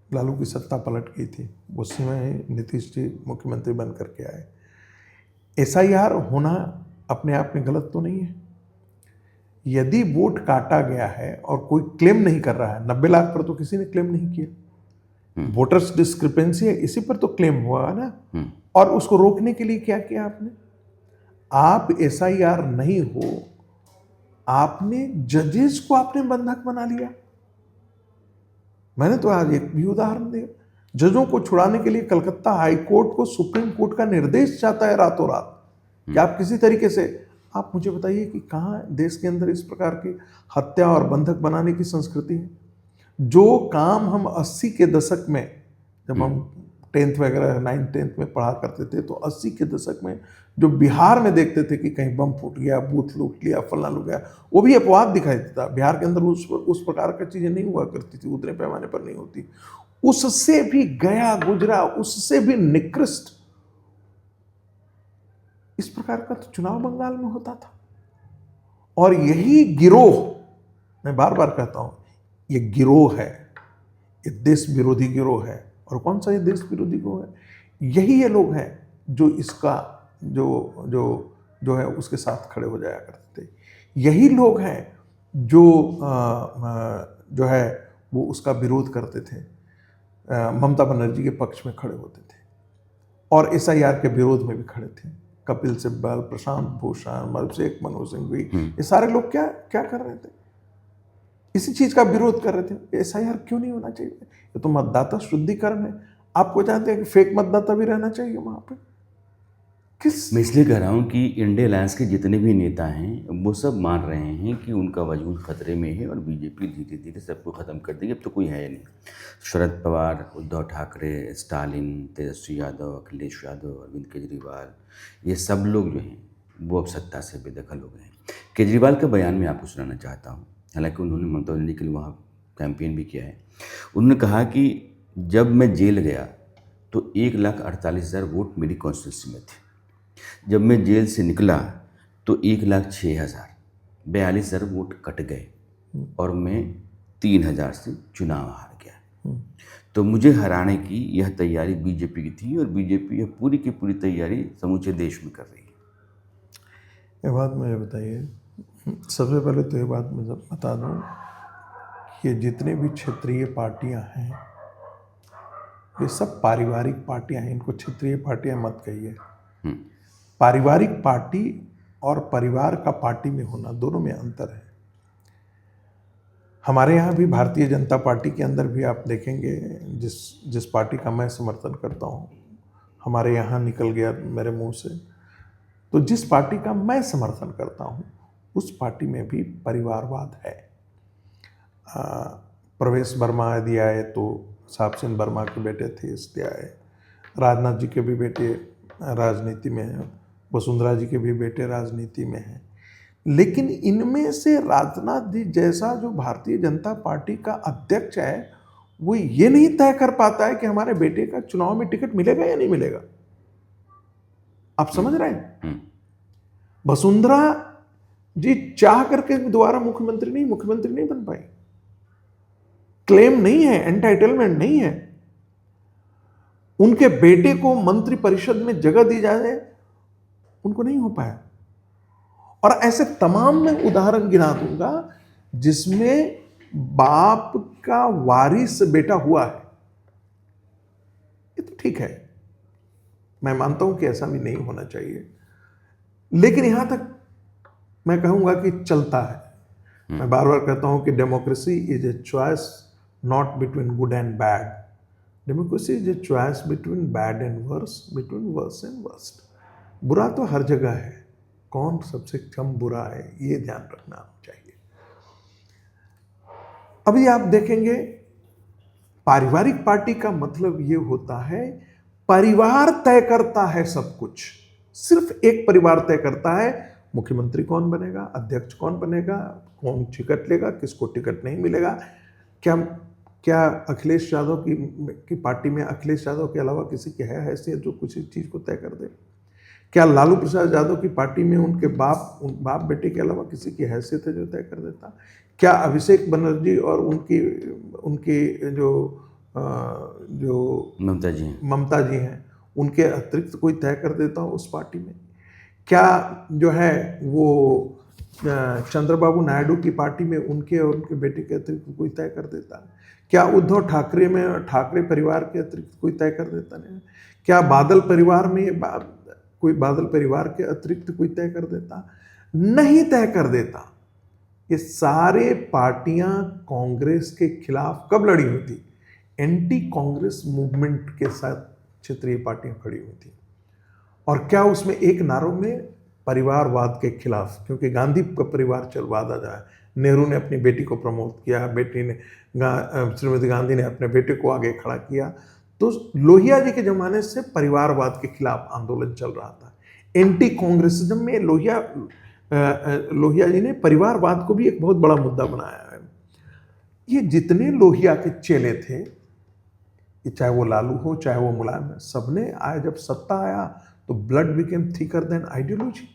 लालू की सत्ता पलट गई थी, उस समय नीतीश जी मुख्यमंत्री बन करके आए। SIR होना अपने आप में गलत तो नहीं है। यदि वोट काटा गया है और कोई क्लेम नहीं कर रहा है, 90 लाख पर तो किसी ने क्लेम नहीं किया, वोटर्स डिस्क्रिपेंसी है, इसी पर तो क्लेम हुआ ना। और उसको रोकने के लिए क्या किया आपने? आप SIR नहीं हो, आपने जजेस को आपने बंधक बना लिया। मैंने तो आज एक भी उदाहरण दिया, जजों को छुड़ाने के लिए कलकत्ता हाई कोर्ट को सुप्रीम कोर्ट का निर्देश चाहता है रातों रात कि आप किसी तरीके से, आप मुझे बताइए कि कहाँ देश के अंदर इस प्रकार की हत्या और बंधक बनाने की संस्कृति है? जो काम हम 80 के दशक में जब हम 10th वगैरह 9th 10th में पढ़ा करते थे, तो 80 के दशक में जो बिहार में देखते थे कि कहीं बम फूट गया, बूथ लूट लिया, फलना लूट गया, वो भी अपवाद दिखाई देता। बिहार के अंदर उस प्रकार की चीज़ें नहीं हुआ करती थी, उतने पैमाने पर नहीं होती। उससे भी गया गुजरा, उससे भी निकृष्ट इस प्रकार का तो चुनाव बंगाल में होता था। और यही गिरोह, मैं बार बार कहता हूं, ये गिरोह है, ये देश विरोधी गिरोह है। और कौन सा ये देश विरोधी गिरोह है? यही ये लोग हैं जो इसका जो जो जो है उसके साथ खड़े हो जाया करते थे। यही लोग हैं जो जो है वो उसका विरोध करते थे, ममता बनर्जी के पक्ष में खड़े होते थे और एसआईआर के विरोध में भी खड़े थे। कपिल सिब्बल, प्रशांत भूषण, अभिषेक मनु सिंघवी, ये सारे लोग क्या क्या कर रहे थे? इसी चीज का विरोध कर रहे थे। एसआईआर क्यों नहीं होना चाहिए? ये तो मतदाता शुद्धिकरण है। आपको जानते हैं कि फेक मतदाता भी रहना चाहिए वहां पे? मैं इसलिए कह रहा हूँ कि इंडिया अलायंस के जितने भी नेता हैं वो सब मान रहे हैं कि उनका वजूद खतरे में है और बीजेपी धीरे धीरे सबको ख़त्म कर देगी। अब तो कोई है नहीं। शरद पवार, उद्धव ठाकरे, स्टालिन, तेजस्वी यादव, अखिलेश यादव, अरविंद केजरीवाल, ये सब लोग जो हैं वो अब सत्ता से बेदखल हो गए हैं। केजरीवाल का बयान मैं आपको सुनाना चाहता हूँ, हालांकि उन्होंने ममता बनर्जी के लिए वहाँ कैंपेन भी किया है। उन्होंने कहा कि जब मैं जेल गया तो 1,48,000 वोट मेरी कॉन्स्टिट्यूंसी में थे। जब मैं जेल से निकला तो 1,06,000, 42,000 वोट कट गए और मैं 3,000 से चुनाव हार गया। तो मुझे हराने की यह तैयारी बीजेपी की थी और बीजेपी यह पूरी की पूरी तैयारी समूचे देश में कर रही है। ये बात मुझे बताइए, सबसे पहले तो ये बात मैं बता दूं कि जितने भी क्षेत्रीय पार्टियां हैं ये सब पारिवारिक पार्टियां हैं। इनको क्षेत्रीय पार्टियां मत कहिए। पारिवारिक पार्टी और परिवार का पार्टी में होना, दोनों में अंतर है। हमारे यहाँ भी भारतीय जनता पार्टी के अंदर भी आप देखेंगे, जिस पार्टी का मैं समर्थन करता हूँ, हमारे यहाँ निकल गया मेरे मुंह से, तो जिस पार्टी का मैं समर्थन करता हूँ उस पार्टी में भी परिवारवाद है। प्रवेश वर्मा यदि आए तो साहब सिंह वर्मा के बेटे थे इसलिए आए। राजनाथ जी के भी बेटे राजनीति में हैं, वसुंधरा जी के भी बेटे राजनीति में हैं। लेकिन इनमें से राजनाथ जी जैसा जो भारतीय जनता पार्टी का अध्यक्ष है वो ये नहीं तय कर पाता है कि हमारे बेटे का चुनाव में टिकट मिलेगा या नहीं मिलेगा। आप समझ रहे हैं? वसुंधरा जी चाह करके दोबारा मुख्यमंत्री नहीं बन पाई। क्लेम नहीं है, एंटाइटलमेंट नहीं है। उनके बेटे को मंत्री परिषद में जगह दी जाए, उनको नहीं हो पाया। और ऐसे तमाम मैं उदाहरण गिना दूंगा जिसमें बाप का वारिस बेटा हुआ है। ये तो ठीक है, मैं मानता हूं कि ऐसा भी नहीं होना चाहिए, लेकिन यहां तक मैं कहूंगा कि चलता है। मैं बार बार कहता हूं कि democracy is a choice not between good and bad. Democracy is a choice between bad and worse, between worse and worst. बुरा तो हर जगह है, कौन सबसे कम बुरा है ये ध्यान रखना चाहिए। अभी आप देखेंगे पारिवारिक पार्टी का मतलब ये होता है परिवार तय करता है सब कुछ। सिर्फ एक परिवार तय करता है मुख्यमंत्री कौन बनेगा, अध्यक्ष कौन बनेगा, कौन टिकट लेगा, किसको टिकट नहीं मिलेगा। क्या अखिलेश यादव की पार्टी में अखिलेश यादव के अलावा किसी की है हैसियत जो कुछ चीज को तय कर दे? क्या लालू प्रसाद यादव की पार्टी में उनके बाप बेटे के अलावा किसी की हैसियत है जो तय कर देता? क्या अभिषेक बनर्जी और उनकी जो ममता जी हैं उनके अतिरिक्त कोई तय कर देता हो उस पार्टी में? क्या जो है वो चंद्रबाबू नायडू की पार्टी में उनके और उनके बेटे के अतिरिक्त कोई तय कर देता? क्या उद्धव ठाकरे में ठाकरे परिवार के अतिरिक्त कोई तय कर देता नहीं? क्या बादल परिवार में कोई बादल परिवार के अतिरिक्त कोई तय कर देता? नहीं तय कर देता। ये सारे पार्टियां कांग्रेस के खिलाफ कब लड़ी हुई थी? एंटी कांग्रेस मूवमेंट के साथ क्षेत्रीय पार्टियां खड़ी हुई थी। और क्या उसमें एक नारों में परिवारवाद के खिलाफ, क्योंकि गांधी का परिवार चलवाद आ जाए, नेहरू ने अपनी बेटी को प्रमोट किया, बेटी ने श्रीमती गांधी ने अपने बेटे को आगे खड़ा किया, तो लोहिया जी के ज़माने से परिवारवाद के खिलाफ आंदोलन चल रहा था। एंटी कांग्रेसिज्म में लोहिया जी ने परिवारवाद को भी एक बहुत बड़ा मुद्दा बनाया है। ये जितने लोहिया के चेले थे, चाहे वो लालू हो चाहे वो मुलायम है, सबने आया जब सत्ता आया तो blood became thicker than ideology.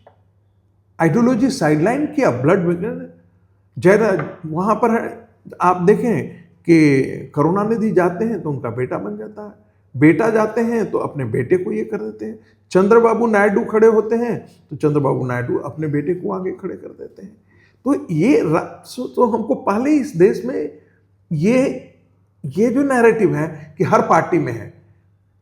Ideology sideline किया, ब्लड बिकेम जयराज। वहां पर आप देखें कि करुणानिधि जाते हैं तो उनका बेटा बन जाता है, बेटा जाते हैं तो अपने बेटे को ये कर देते हैं। चंद्रबाबू नायडू खड़े होते हैं तो चंद्रबाबू नायडू अपने बेटे को आगे खड़े कर देते हैं। तो ये तो हमको पहले इस देश में ये जो नैरेटिव है कि हर पार्टी में है,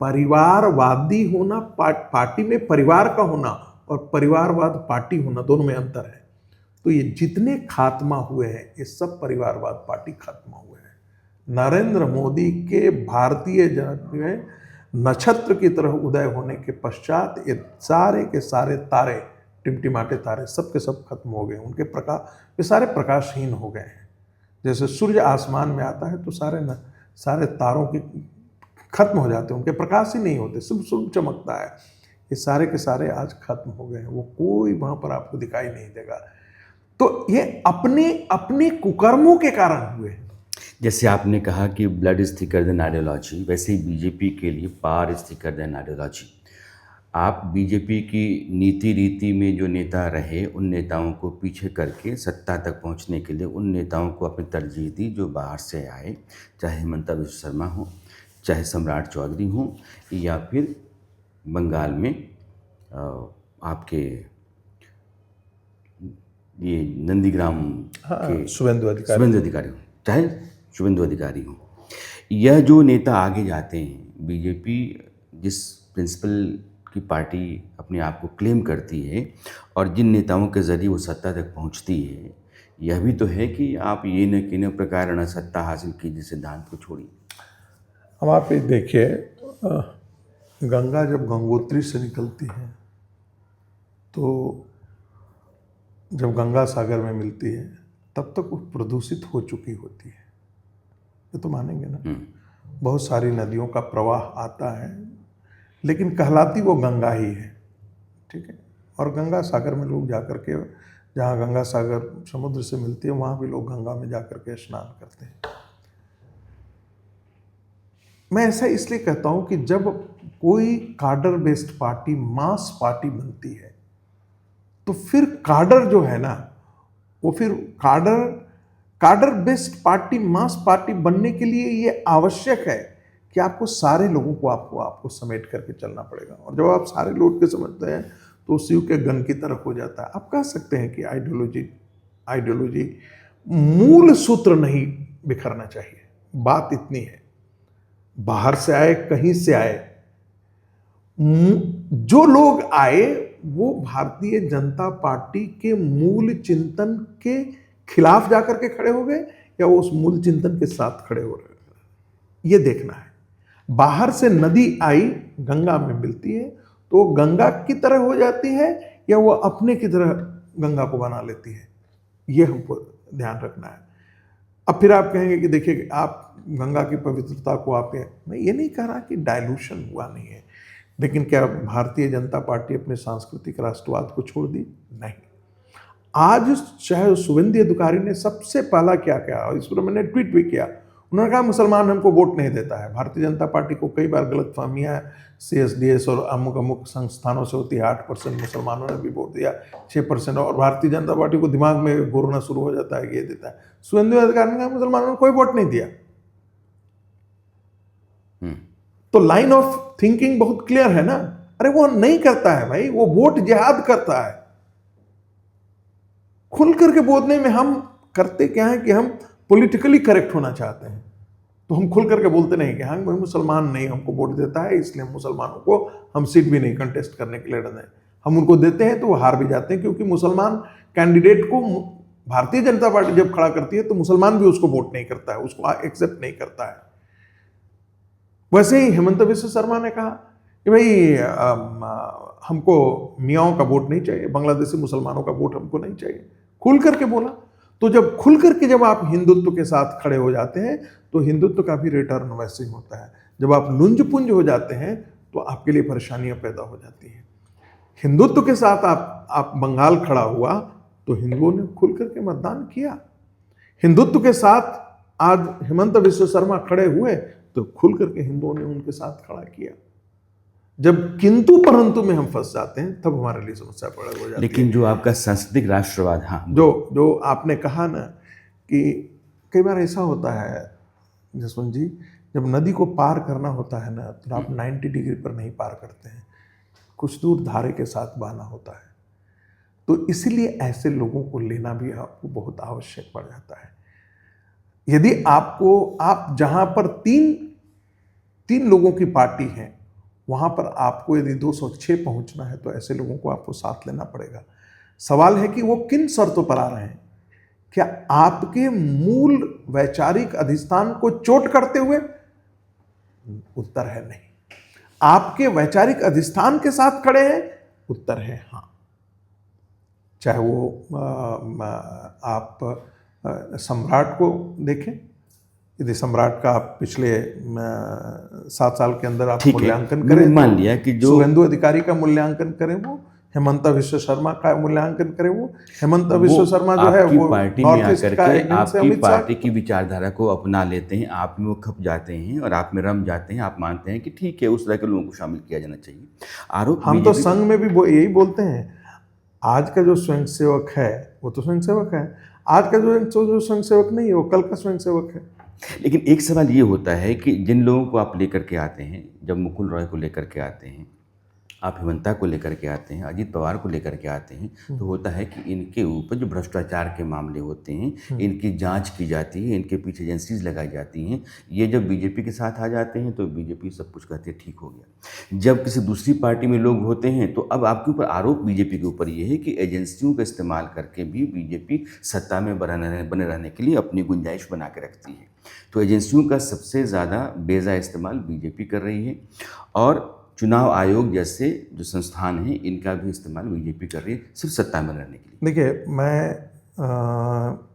परिवारवादी होना, पार्टी में परिवार का होना और परिवारवाद पार्टी होना, दोनों में अंतर है। तो ये जितने खात्मा हुए हैं ये सब परिवारवाद पार्टी खात्मा हुए हैं। नरेंद्र मोदी के भारतीय जनता में नक्षत्र की तरह उदय होने के पश्चात ये सारे के सारे तारे, टिमटिमाटे तारे, सब के सब खत्म हो गए। उनके प्रकाश, ये सारे प्रकाशहीन हो गए हैं। जैसे सूर्य आसमान में आता है तो सारे तारों की खत्म हो जाते हैं, उनके प्रकाश ही नहीं होते, सिर्फ सूर्य चमकता है। ये सारे के सारे आज खत्म हो गए हैं, वो कोई वहां पर आपको दिखाई नहीं देगा। तो ये अपने अपने कुकर्मों के कारण हुए हैं। जैसे आपने कहा कि blood is thicker than ideology, वैसे ही बीजेपी के लिए power is thicker than ideology. आप बीजेपी की नीति रीति में जो नेता रहे, उन नेताओं को पीछे करके सत्ता तक पहुंचने के लिए उन नेताओं को अपनी तरजीह दी जो बाहर से आए, चाहे हिमंता बिस्वा शर्मा हो, चाहे सम्राट चौधरी हो, या फिर बंगाल में आपके ये नंदीग्राम के शुभेंदु अधिकारी हो, चाहे शुभेंदु अधिकारी हो। यह जो नेता आगे जाते हैं, बीजेपी जिस प्रिंसिपल की पार्टी अपने आप को क्लेम करती है और जिन नेताओं के ज़रिए वो सत्ता तक पहुंचती है, यह भी तो है कि आप ये न किन प्रकार सत्ता हासिल कीजिए सिद्धांत को छोड़िए। अब आप ये देखिए, गंगा जब गंगोत्री से निकलती है तो जब गंगा सागर में मिलती है तब तक वो प्रदूषित हो चुकी होती है, ये तो मानेंगे ना। बहुत सारी नदियों का प्रवाह आता है लेकिन कहलाती वो गंगा ही है, ठीक है। और गंगा सागर में लोग जाकर के, जहाँ गंगा सागर समुद्र से मिलती है वहाँ भी लोग गंगा में जाकर के स्नान करते हैं। मैं ऐसा इसलिए कहता हूँ कि जब कोई कार्डर बेस्ड पार्टी मास पार्टी बनती है तो फिर कार्डर जो है ना, वो फिर कार्डर बेस्ड पार्टी मास पार्टी बनने के लिए ये आवश्यक है कि आपको सारे लोगों को आपको समेट करके चलना पड़ेगा। और जब आप सारे लोग के समझते हैं तो शिव के गन की तरफ हो जाता है। आप कह सकते हैं कि आइडियोलॉजी मूल सूत्र नहीं बिखरना चाहिए। बात इतनी है, बाहर से आए कहीं से आए, जो लोग आए वो भारतीय जनता पार्टी के मूल चिंतन के खिलाफ जाकर के खड़े हो गए या वो उस मूल चिंतन के साथ खड़े हो रहे, ये देखना है। बाहर से नदी आई, गंगा में मिलती है तो गंगा की तरह हो जाती है या वो अपने की तरह गंगा को बना लेती है, ये हमको ध्यान रखना है। अब फिर आप कहेंगे कि देखिए आप गंगा की पवित्रता को मैं ये नहीं कह रहा कि डायलूशन हुआ नहीं है, लेकिन क्या भारतीय जनता पार्टी अपने सांस्कृतिक राष्ट्रवाद को छोड़ दी? नहीं। आज चाहे शुभेंदु अधिकारी ने सबसे पहला क्या किया, और इस पर मैंने ट्वीट भी किया, उन्होंने कहा मुसलमान हमको वोट नहीं देता है। भारतीय जनता पार्टी को कई बार गलतफहमियां CSDS और अमुक संस्थानों से होती है। 8% मुसलमानों ने भी वोट दिया, 6%, और भारतीय जनता पार्टी को दिमाग में घूरना शुरू हो जाता है कि ये देता है। शुभेंदु अधिकारी ने कहा मुसलमानों ने कोई वोट नहीं दिया। तो लाइन ऑफ थिंकिंग बहुत क्लियर है ना। अरे वो नहीं करता है भाई, वो वोट जिहाद करता है। खुल करके बोलने में हम करते क्या है कि हम पॉलिटिकली करेक्ट होना चाहते हैं, तो हम खुल करके बोलते नहीं कि हाँ मुसलमान नहीं हमको वोट देता है इसलिए मुसलमानों को हम सीट भी नहीं कंटेस्ट करने के लिए दें। हम उनको देते हैं तो वो हार भी जाते हैं, क्योंकि मुसलमान कैंडिडेट को भारतीय जनता पार्टी जब खड़ा करती है तो मुसलमान भी उसको वोट नहीं करता है, उसको एक्सेप्ट नहीं करता है। वैसे ही हिमंता बिस्वा शर्मा ने कहा कि भाई हमको मियाओं का वोट नहीं चाहिए, बांग्लादेशी मुसलमानों का वोट हमको नहीं चाहिए, खुल करके बोला। तो जब खुल करके जब आप हिंदुत्व के साथ खड़े हो जाते हैं तो हिंदुत्व का भी रिटर्न वैसे ही होता है। जब आप लुंज पुंज हो जाते हैं तो आपके लिए परेशानियां पैदा हो जाती हैं। हिंदुत्व के साथ आप बंगाल खड़ा हुआ तो हिंदुओं ने खुल करके मतदान किया। हिंदुत्व के साथ आज हेमंत विश्व शर्मा खड़े हुए तो खुल करके हिंदुओं ने उनके साथ खड़ा किया। जब किंतु परंतु में हम फंस जाते हैं तब हमारे लिए समस्या पड़ हो जाती लेकिन है। जो आपका सांस्कृतिक राष्ट्रवाद, हाँ, जो आपने कहा ना कि कई बार ऐसा होता है जसवंत जी, जब नदी को पार करना होता है ना तो आप 90 डिग्री पर नहीं पार करते हैं, कुछ दूर धारे के साथ बहना होता है। तो इसलिए ऐसे लोगों को लेना भी आपको बहुत आवश्यक पड़ जाता है। यदि आप जहां पर तीन लोगों की पार्टी है वहां पर आपको यदि 206 पहुंचना है तो ऐसे लोगों को आपको साथ लेना पड़ेगा। सवाल है कि वो किन शर्तों पर आ रहे हैं। क्या आपके मूल वैचारिक अधिष्ठान को चोट करते हुए? उत्तर है नहीं। आपके वैचारिक अधिष्ठान के साथ खड़े हैं? उत्तर है हाँ। चाहे वो आप सम्राट को देखें, यदि सम्राट का आप पिछले 7 साल के अंदर आप मूल्यांकन करें, मान लिया कि जो शुभेंदु अधिकारी का मूल्यांकन करें, वो हेमंत विश्व शर्मा का मूल्यांकन करें, वो हेमंत विश्व शर्मा जो है वो पार्टी में आकर के आपकी पार्टी की विचारधारा को अपना लेते हैं, आप में वो खप जाते हैं और आप में रम जाते हैं। आप मानते हैं कि ठीक है, उस तरह के लोगों को शामिल किया जाना चाहिए। आरोप हम तो संघ में भी यही बोलते हैं। आज का जो स्वयंसेवक है वो तो स्वयंसेवक है, आज का जो स्वयंसेवक नहीं है वो कल का स्वयंसेवक है। लेकिन एक सवाल ये होता है कि जिन लोगों को आप लेकर के आते हैं, जब मुकुल रॉय को लेकर के आते हैं, आप हेमंता को लेकर के आते हैं, अजीत पवार को लेकर के आते हैं, तो होता है कि इनके ऊपर जो भ्रष्टाचार के मामले होते हैं इनकी जांच की जाती है, इनके पीछे एजेंसीज लगाई जाती हैं। ये जब बीजेपी के साथ आ जाते हैं तो बीजेपी सब कुछ कहती है ठीक हो गया। जब किसी दूसरी पार्टी में लोग होते हैं तो अब आपके ऊपर आरोप बीजेपी के ऊपर ये है कि एजेंसियों का इस्तेमाल करके भी बीजेपी सत्ता में बने रहने के लिए अपनी गुंजाइश बना के रखती है। तो एजेंसियों का सबसे ज़्यादा बेजा इस्तेमाल बीजेपी कर रही है और चुनाव आयोग जैसे जो संस्थान हैं इनका भी इस्तेमाल बीजेपी कर रही है सिर्फ सत्ता में रहने के लिए। देखिए, मैं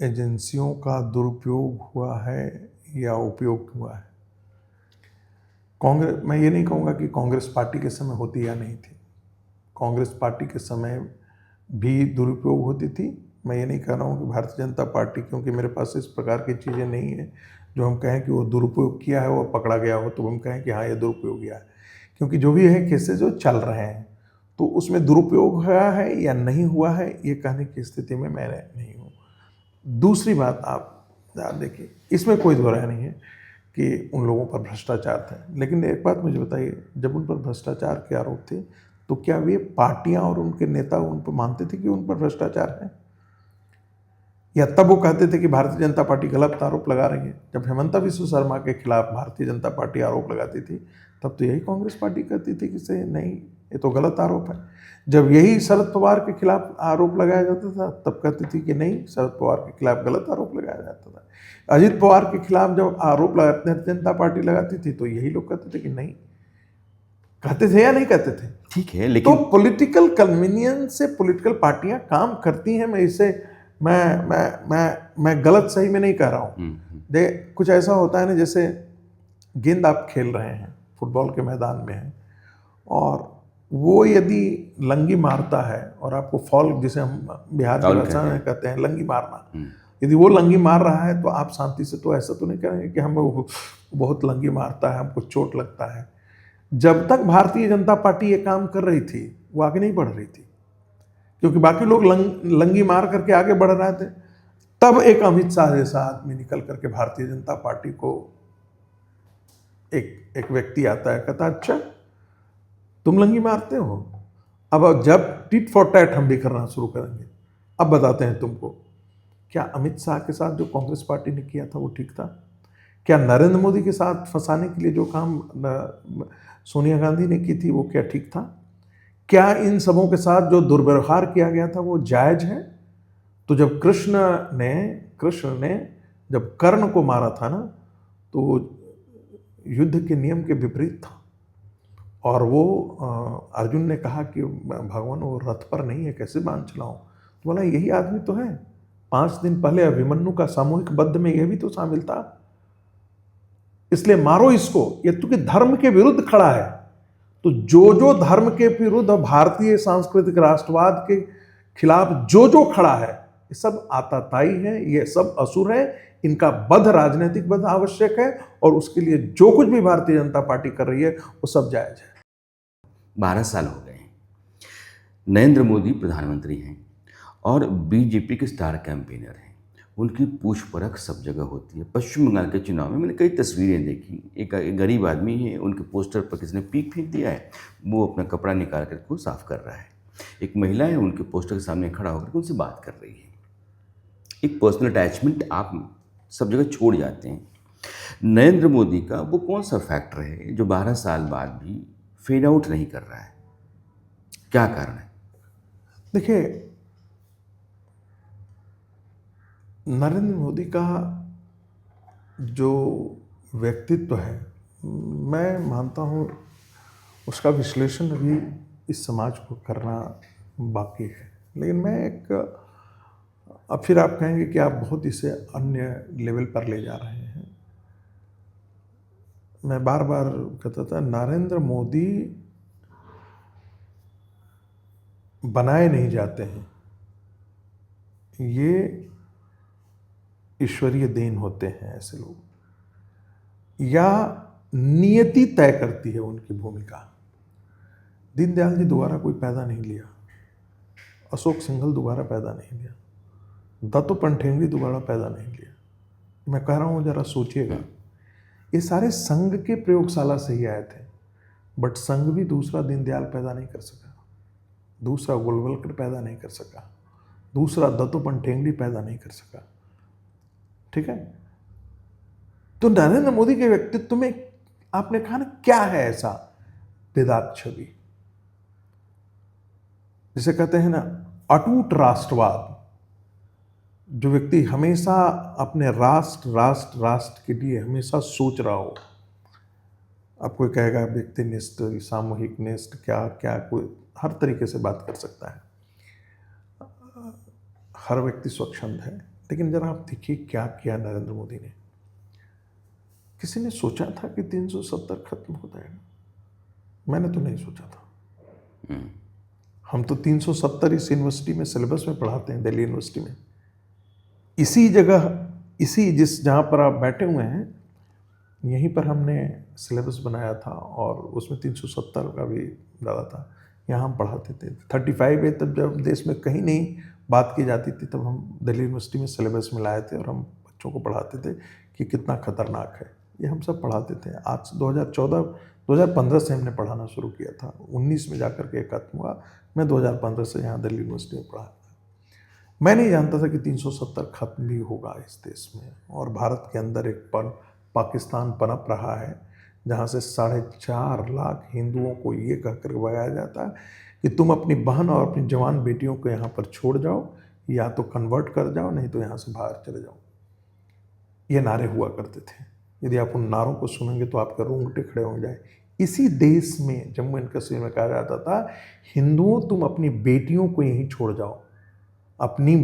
एजेंसियों का दुरुपयोग हुआ है या उपयोग हुआ है, मैं ये नहीं कहूँगा कि कांग्रेस पार्टी के समय होती या नहीं थी। कांग्रेस पार्टी के समय भी दुरुपयोग होती थी। मैं ये नहीं कह रहा हूँ कि भारतीय जनता पार्टी, क्योंकि मेरे पास इस प्रकार की चीज़ें नहीं है जो हम कहें कि वो दुरुपयोग किया है, वो पकड़ा गया हो तो हम कहें कि हाँ ये दुरुपयोग किया है। क्योंकि जो भी है केसेस जो चल रहे हैं तो उसमें दुरुपयोग हुआ है या नहीं हुआ है ये कहने की स्थिति में मैं नहीं हूँ। दूसरी बात, आप देखिए, इसमें कोई दो राय नहीं है कि उन लोगों पर भ्रष्टाचार था, लेकिन एक बात मुझे बताइए, जब उन पर भ्रष्टाचार के आरोप थे तो क्या वे पार्टियां और उनके नेता उन पर मानते थे कि उन पर भ्रष्टाचार है, या तब वो कहते थे कि भारतीय जनता पार्टी गलत आरोप लगा रही है? जब हेमंत विश्व शर्मा के खिलाफ भारतीय जनता पार्टी आरोप लगाती थी तब तो यही कांग्रेस पार्टी कहती थी कि से नहीं, ये तो गलत आरोप है। जब यही शरद पवार के खिलाफ आरोप लगाया जाता था तब कहती थी कि नहीं, शरद पवार के खिलाफ गलत आरोप लगाया जाता था। अजीत पवार के खिलाफ जब आरोप जनता पार्टी लगाती थी तो यही लोग कहते थे कि नहीं। कहते थे या नहीं कहते थे? ठीक है, लेकिन तो पॉलिटिकल कन्वीनियंस से पॉलिटिकल पार्टियां काम करती हैं। मैं इसे मैं गलत सही में नहीं कह रहा हूँ। कुछ ऐसा होता है ना, जैसे गेंद आप खेल रहे हैं, फुटबॉल के मैदान में हैं और वो यदि लंगी मारता है और आपको फॉल, जिसे हम बिहार की भाषा में कहते हैं लंगी मारना, यदि वो लंगी मार रहा है तो आप शांति से तो ऐसा तो नहीं करेंगे कि हमें वो बहुत लंगी मारता है, हमको चोट लगता है। जब तक भारतीय जनता पार्टी ये काम कर रही थी वो आगे नहीं बढ़ रही थी, क्योंकि बाकी लोग लंगी मार करके आगे बढ़ रहे थे। तब एक अमित शाह जैसा आदमी निकल करके भारतीय जनता पार्टी को, एक व्यक्ति आता है, कहता अच्छा तुम लंगी मारते हो, अब जब टिट फॉर टैट हम भी करना शुरू करेंगे, अब बताते हैं तुमको। क्या अमित शाह के साथ जो कांग्रेस पार्टी ने किया था वो ठीक था? क्या नरेंद्र मोदी के साथ फंसाने के लिए जो काम सोनिया गांधी ने की थी वो क्या ठीक था? क्या इन सबों के साथ जो दुर्व्यवहार किया गया था वो जायज है? तो जब कृष्ण ने जब कर्ण को मारा था ना, तो युद्ध के नियम के विपरीत था और वो अर्जुन ने कहा कि भगवान वो रथ पर नहीं है, कैसे बाण चलाऊं? तो बोला यही आदमी तो है। 5 दिन पहले अभिमन्यु का सामूहिक वध में यह भी तो शामिल था। इसलिए मारो इसको, ये क्योंकि धर्म के विरुद्ध खड़ा है। तो जो जो धर्म के विरुद्ध भारतीय सांस्कृतिक राष्ट्रवाद के खिलाफ जो जो खड़ा है, ये सब आताताई है, ये सब असुर है, इनका वध, राजनीतिक वध आवश्यक है, और उसके लिए जो कुछ भी भारतीय जनता पार्टी कर रही है वो सब जायज है। 12 साल हो गए हैं, नरेंद्र मोदी प्रधानमंत्री हैं और बीजेपी के स्टार कैंपेनर हैं। उनकी पूछ परख सब जगह होती है। पश्चिम बंगाल के चुनाव में मैंने कई तस्वीरें देखी। एक गरीब आदमी है, उनके पोस्टर पर किसी ने पीक फेंक दिया है, वो अपना कपड़ा निकाल कर उसको साफ कर रहा है। एक महिला है, उनके पोस्टर के सामने खड़ा होकर उनसे बात कर रही है। एक पर्सनल अटैचमेंट आप सब जगह छोड़ जाते हैं। नरेंद्र मोदी का वो कौन सा फैक्टर है जो 12 साल बाद भी फेड आउट नहीं कर रहा है? क्या कारण है? देखिए, नरेंद्र मोदी का जो व्यक्तित्व है, मैं मानता हूँ उसका विश्लेषण अभी इस समाज को करना बाकी है। लेकिन मैं एक, अब फिर आप कहेंगे कि आप बहुत इसे अन्य लेवल पर ले जा रहे हैं। मैं बार बार कहता था, नरेंद्र मोदी बनाए नहीं जाते हैं, ये ईश्वरीय देन होते हैं ऐसे लोग, या नियति तय करती है उनकी भूमिका। दीनदयाल जी दोबारा कोई पैदा नहीं लिया, अशोक सिंघल दोबारा पैदा नहीं लिया, दत्तोपंत ठेंगड़ी दोबारा पैदा नहीं लिया। मैं कह रहा हूँ जरा सोचिएगा, ये सारे संघ के प्रयोगशाला से ही आए थे, बट संघ भी दूसरा दीनदयाल पैदा नहीं कर सका, दूसरा गोलवलकर पैदा नहीं कर सका, दूसरा दत्तोपंत ठेंगड़ी पैदा नहीं कर सका। ठीक है, तो नरेंद्र मोदी के व्यक्तित्व में आपने कहा ना, क्या है ऐसा वेदांत छवि, जिसे कहते हैं ना अटूट राष्ट्रवाद। जो व्यक्ति हमेशा अपने राष्ट्र राष्ट्र राष्ट्र के लिए हमेशा सोच रहा हो। अब कोई कहेगा व्यक्तिनिष्ठ, सामूहिक निष्ठ, क्या क्या, कोई हर तरीके से बात कर सकता है, हर व्यक्ति स्वच्छंद है। लेकिन जरा आप देखिए क्या किया नरेंद्र मोदी ने। किसी ने सोचा था कि 370 खत्म हो जाएगा? मैंने तो नहीं सोचा था। हम तो 370 इस यूनिवर्सिटी में सिलेबस में पढ़ाते हैं, दिल्ली यूनिवर्सिटी में, इसी जगह, इसी जहाँ पर आप बैठे हुए हैं, यहीं पर हमने सिलेबस बनाया था और उसमें 370 का भी डाला था। यहाँ हम पढ़ाते थे। 35 तब जब देश में कहीं नहीं बात की जाती थी, तब हम दिल्ली यूनिवर्सिटी में सिलेबस में लाए थे और हम बच्चों को पढ़ाते थे कि कितना खतरनाक है। ये हम सब पढ़ाते थे। आज 2015 से हमने पढ़ाना शुरू किया था, 19 में जाकर के खत्म हुआ। मैं 2015 से यहाँ दिल्ली यूनिवर्सिटी में पढ़ा था। मैं नहीं जानता था कि 370 खत्म भी होगा इस देश में, और भारत के अंदर एक पाकिस्तान पनप रहा है जहाँ से 4.5 लाख हिंदुओं को ये कहकर भगाया जाता है कि तुम अपनी बहन और अपनी जवान बेटियों को यहाँ पर छोड़ जाओ, या तो कन्वर्ट कर जाओ, नहीं तो यहाँ से बाहर चले जाओ। ये नारे हुआ करते थे। यदि आप उन नारों को सुनेंगे तो आपके रोंगटे खड़े हो जाए। इसी देश में, जम्मू एंड कश्मीर में, कहा जाता था, हिंदुओं तुम अपनी बेटियों को यहीं छोड़ जाओ, अपनी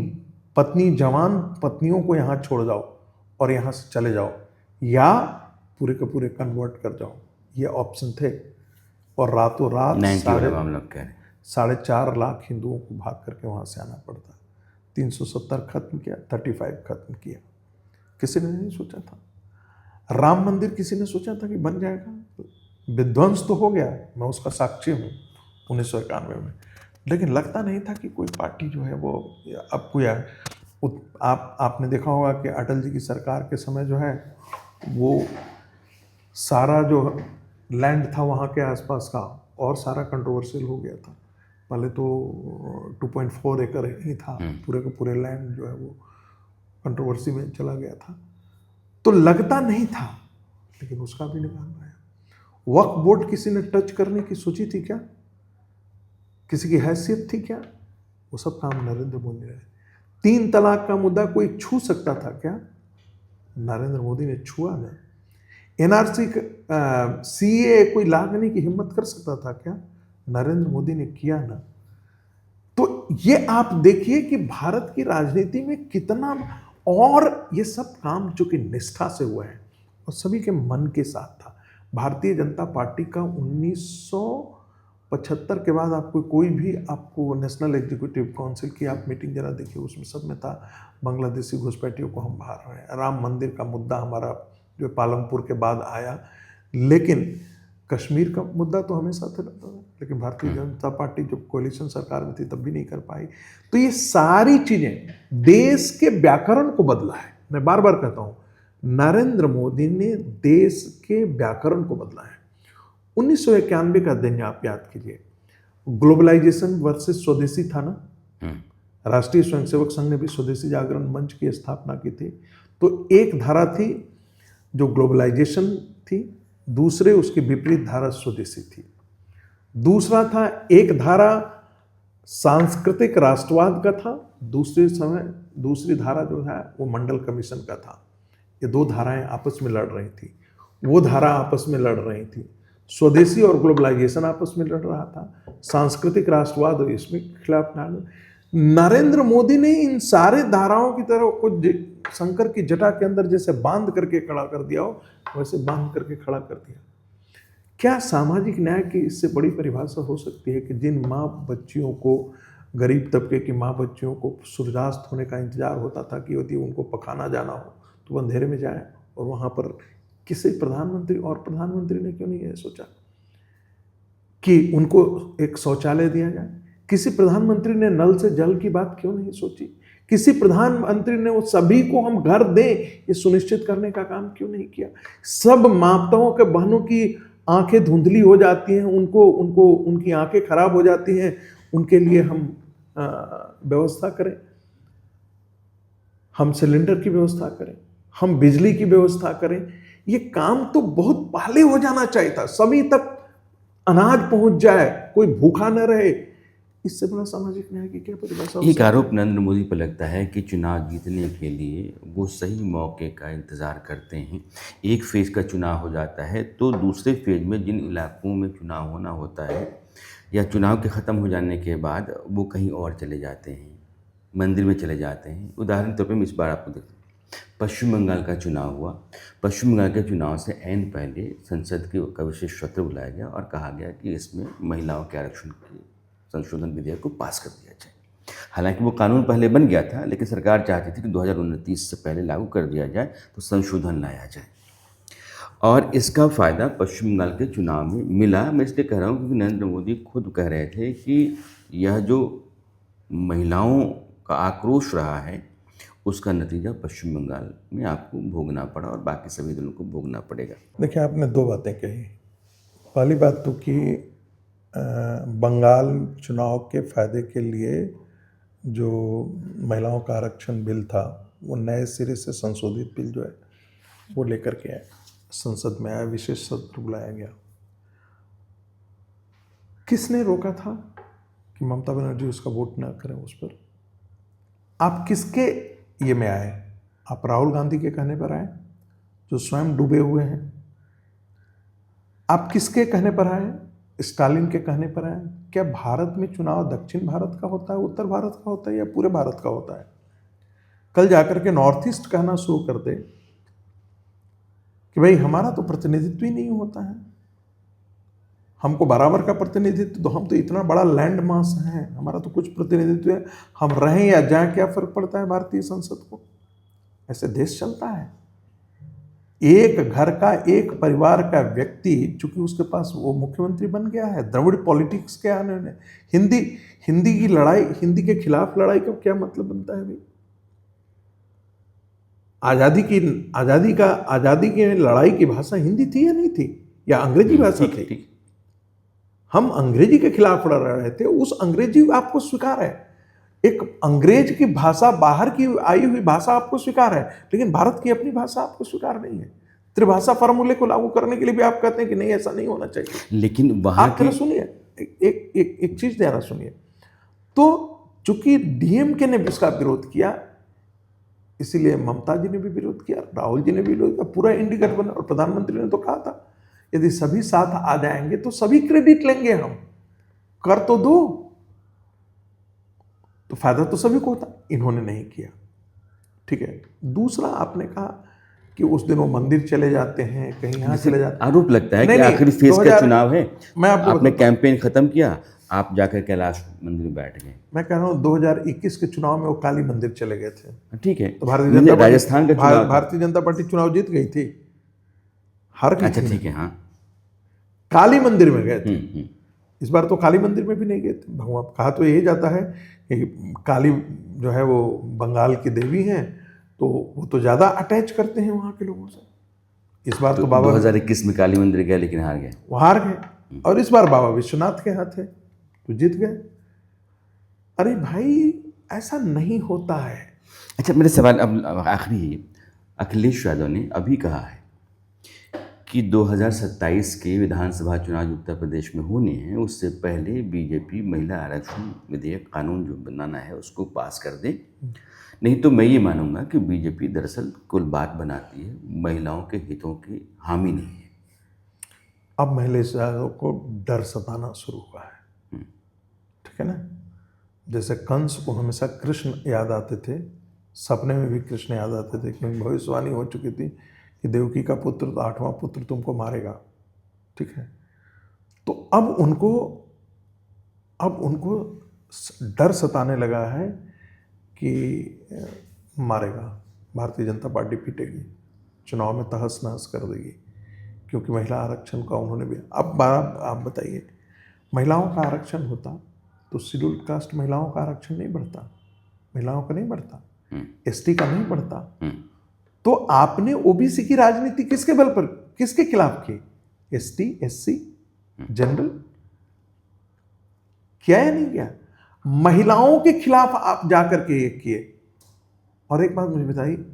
पत्नी, जवान पत्नियों को यहाँ छोड़ जाओ और यहाँ से चले जाओ, या पूरे के पूरे कन्वर्ट कर जाओ। ये ऑप्शन थे। और रातों रात 4.5 लाख हिंदुओं को भाग करके वहाँ से आना पड़ता। 370 खत्म किया, 35 खत्म किया। किसी ने नहीं सोचा था। राम मंदिर किसी ने सोचा था कि बन जाएगा? विध्वंस तो हो गया, मैं उसका साक्षी हूँ 1991 में, लेकिन लगता नहीं था कि कोई पार्टी जो है वो अब कोई आपने देखा होगा कि अटल जी की सरकार के समय जो है वो सारा जो लैंड था वहाँ के आसपास का और सारा कंट्रोवर्शियल हो गया था। पहले तो 2.4 एकड़ ही था, पूरे के पूरे लैंड जो है वो कंट्रोवर्सी में चला गया था। तो लगता नहीं था, लेकिन उसका भी निकाल आया। वक्फ बोर्ड किसी ने टच करने की सोची थी क्या? किसी की हैसियत थी क्या? वो सब काम नरेंद्र मोदी ने। 3 तलाक का मुद्दा कोई छू सकता था क्या? नरेंद्र मोदी ने छुआ ना। एनआरसी सीए कोई लागने की हिम्मत कर सकता था क्या? नरेंद्र मोदी ने किया ना। तो ये आप देखिए कि भारत की राजनीति में कितना, और ये सब काम जो कि निष्ठा से हुआ है, और सभी के मन के साथ था। भारतीय जनता पार्टी का 1975 के बाद आपको कोई भी आपको नेशनल एग्जीक्यूटिव काउंसिल की आप मीटिंग जरा देखिए, उसमें सब में था बांग्लादेशी घुसपैठियों को हम बाहर रहे हैं। राम मंदिर का मुद्दा हमारा जो पालमपुर के बाद आया, लेकिन कश्मीर का मुद्दा तो हमेशा था, लेकिन भारतीय जनता पार्टी जब कोalition सरकार में थी तब भी नहीं कर पाई। तो ये सारी चीजें देश के व्याकरण को बदला है। मैं बार बार कहता हूं, नरेंद्र मोदी ने देश के व्याकरण को बदला है। 1991 का दिन आप याद कीजिए, ग्लोबलाइजेशन वर्सेस स्वदेशी था ना। राष्ट्रीय स्वयंसेवक संघ ने भी स्वदेशी जागरण मंच की स्थापना की थी। तो एक धारा थी जो ग्लोबलाइजेशन थी, दूसरे उसकी विपरीत धारा स्वदेशी थी। दूसरा था एक धारा सांस्कृतिक राष्ट्रवाद का था, दूसरी धारा जो है वो मंडल कमीशन का था। ये दो धाराएं आपस में लड़ रही थी, वो धारा आपस में लड़ रही थी। स्वदेशी और ग्लोबलाइजेशन आपस में लड़ रहा था, सांस्कृतिक राष्ट्रवाद और इसमें खिलाफ नरेंद्र मोदी ने इन सारे धाराओं की तरह कुछ शंकर की जटा के अंदर जैसे बांध करके खड़ा कर दिया हो, वैसे बांध करके खड़ा कर दिया। क्या सामाजिक न्याय की इससे बड़ी परिभाषा हो सकती है कि जिन माँ बच्चियों को, गरीब तबके की माँ बच्चियों को सूर्यास्त होने का इंतजार होता था कि यदि उनको पखाना जाना हो तो वो अंधेरे में जाए, और वहाँ पर किसी प्रधानमंत्री ने क्यों नहीं यह सोचा कि उनको एक शौचालय दिया जाए? किसी प्रधानमंत्री ने नल से जल की बात क्यों नहीं सोची? किसी प्रधानमंत्री ने वो सभी को हम घर दें ये सुनिश्चित करने का काम क्यों नहीं किया? सब माताओं के बहनों की आंखें धुंधली हो जाती हैं, उनकी आंखें खराब हो जाती हैं, उनके लिए हम व्यवस्था करें, हम सिलेंडर की व्यवस्था करें, हम बिजली की व्यवस्था करें। ये काम तो बहुत पहले हो जाना चाहिए था, सभी तक अनाज पहुंच जाए, कोई भूखा न रहे। इससे बड़ा सामाजिक न्याय की क्या परिभाषा? एक आरोप नरेंद्र मोदी पर लगता है कि चुनाव जीतने के लिए वो सही मौके का इंतज़ार करते हैं। एक फेज़ का चुनाव हो जाता है तो दूसरे फेज़ में जिन इलाकों में चुनाव होना होता है या चुनाव के ख़त्म हो जाने के बाद वो कहीं और चले जाते हैं, मंदिर में चले जाते हैं। उदाहरण तौर पर मैं इस बार आपको देखता हूँ, पश्चिम बंगाल का चुनाव हुआ। पश्चिम बंगाल के चुनाव से ऐन पहले संसद का विशेष सत्र बुलाया गया और कहा गया कि इसमें महिलाओं के आरक्षण के संशोधन विधेयक को पास कर दिया जाए। हालांकि वो कानून पहले बन गया था, लेकिन सरकार चाहती थी कि 2029 से पहले लागू कर दिया जाए, तो संशोधन लाया जाए। और इसका फ़ायदा पश्चिम बंगाल के चुनाव में मिला। मैं इसलिए कह रहा हूँ क्योंकि नरेंद्र मोदी खुद कह रहे थे कि यह जो महिलाओं का आक्रोश रहा है उसका नतीजा पश्चिम बंगाल में आपको भोगना पड़ा और बाकी सभी दलों को भोगना पड़ेगा। देखिए, आपने दो बातें कही। पहली बात तो कि बंगाल चुनाव के फायदे के लिए जो महिलाओं का आरक्षण बिल था वो नए सिरे से संशोधित बिल जो है वो लेकर के आए, संसद में आया, विशेष सत्र बुलाया गया। किसने रोका था कि ममता बनर्जी उसका वोट ना करें उस पर? आप किसके ये में आए? आप राहुल गांधी के कहने पर आए जो स्वयं डूबे हुए हैं? आप किसके कहने पर आए? स्टालिन के कहने पर आए? क्या भारत में चुनाव दक्षिण भारत का होता है, उत्तर भारत का होता है या पूरे भारत का होता है? कल जाकर के नॉर्थ ईस्ट कहना शुरू कर दे कि भाई हमारा तो प्रतिनिधित्व ही नहीं होता है, हमको बराबर का प्रतिनिधित्व, तो हम तो इतना बड़ा लैंड मास है, हमारा तो कुछ प्रतिनिधित्व है, हम रहें या जाएं क्या फर्क पड़ता है भारतीय संसद को? ऐसे देश चलता है। एक घर का, एक परिवार का व्यक्ति, चूंकि उसके पास वो मुख्यमंत्री बन गया है, द्रविड़ पॉलिटिक्स के आने में हिंदी की लड़ाई, हिंदी के खिलाफ लड़ाई का क्या मतलब बनता है भाई? आजादी की लड़ाई की भाषा हिंदी थी या नहीं थी, या अंग्रेजी भाषा थी? हम अंग्रेजी के खिलाफ लड़ रहे थे, उस अंग्रेजी आपको स्वीकार है, एक अंग्रेज की भाषा, बाहर की आई हुई भाषा आपको स्वीकार है, लेकिन भारत की अपनी भाषा आपको स्वीकार नहीं है। त्रिभाषा फार्मूले को लागू करने के लिए भी आप कहते हैं कि नहीं, ऐसा नहीं होना चाहिए। लेकिन वहां आप सुनिए, एक चीज ध्यान सुनिए। तो चूंकि डीएमके ने इसका विरोध किया, इसीलिए ममता जी ने भी विरोध किया, राहुल जी ने भी विरोध किया, पूरा इंडी गठबंधन, और प्रधानमंत्री ने तो कहा था यदि सभी साथ आ जाएंगे तो सभी क्रेडिट लेंगे, हम कर तो दो, तो फायदा तो सभी को होता। इन्होंने नहीं किया, ठीक है। दूसरा, आपने कहा कि उस दिन वो मंदिर चले जाते हैं, कहीं यहाँ जैसे चले जाते हैं। आरोप लगता है कि नहीं, नहीं, आखिरी फेज का 2000 चुनाव है, मैं आपको आपने बताता हूँ, कैंपेन खत्म किया, आप जाकर कैलाश मंदिर में बैठ गए। मैं कह रहा हूँ 2021 के चुनाव में वो काली मंदिर चले गए थे। ठीक है, तो भारतीय मुझे जनता पार्टी राजस्थान का चुनाव था। भारतीय जनता पार्टी चुनाव जीत गई थी, हार गई अच्छा थी ठीक ना। है, हाँ। काली मंदिर में गए थे। हम्म। इस बार तो काली मंदिर में भी नहीं गए थे। भगवान कहा तो यही जाता है कि काली जो है वो बंगाल की देवी हैं, तो वो तो ज़्यादा अटैच करते हैं वहाँ के लोगों से। इस बार तो तो बाबा 2021 में काली मंदिर गए लेकिन हार गए। वो हार गए, और इस बार बाबा विश्वनाथ के हाथ है तो जीत गए। अरे भाई, ऐसा नहीं होता है। अच्छा, मेरे सवाल अब आखिरी, अखिलेश यादव ने अभी कहा है कि 2027 के विधानसभा चुनाव जो उत्तर प्रदेश में होने हैं उससे पहले बीजेपी महिला आरक्षण विधेयक कानून जो बनाना है उसको पास कर दे, नहीं तो मैं ये मानूंगा कि बीजेपी दरअसल कुल बात बनाती है, महिलाओं के हितों की हामी नहीं है। अब महिलाओं को डर सताना शुरू हुआ है, ठीक है ना। जैसे कंस को हमेशा कृष्ण याद आते थे, सपने में भी कृष्ण याद आते थे, क्योंकि भविष्यवाणी हो चुकी थी कि देवकी का पुत्र, तो 8वां पुत्र तुमको मारेगा, ठीक है। तो अब उनको डर सताने लगा है कि मारेगा, भारतीय जनता पार्टी पीटेगी, चुनाव में तहस नहस कर देगी, क्योंकि महिला आरक्षण का उन्होंने भी। अब आप बताइए, महिलाओं का आरक्षण होता तो शेड्यूल्ड कास्ट महिलाओं का आरक्षण नहीं बढ़ता, महिलाओं का नहीं बढ़ता, एसटी का नहीं बढ़ता। तो आपने ओबीसी की राजनीति किसके बल पर, किसके खिलाफ की? एसटी, एससी, जनरल, किया या नहीं किया? महिलाओं के खिलाफ आप जाकर के ये किए। और एक बात मुझे बताइए,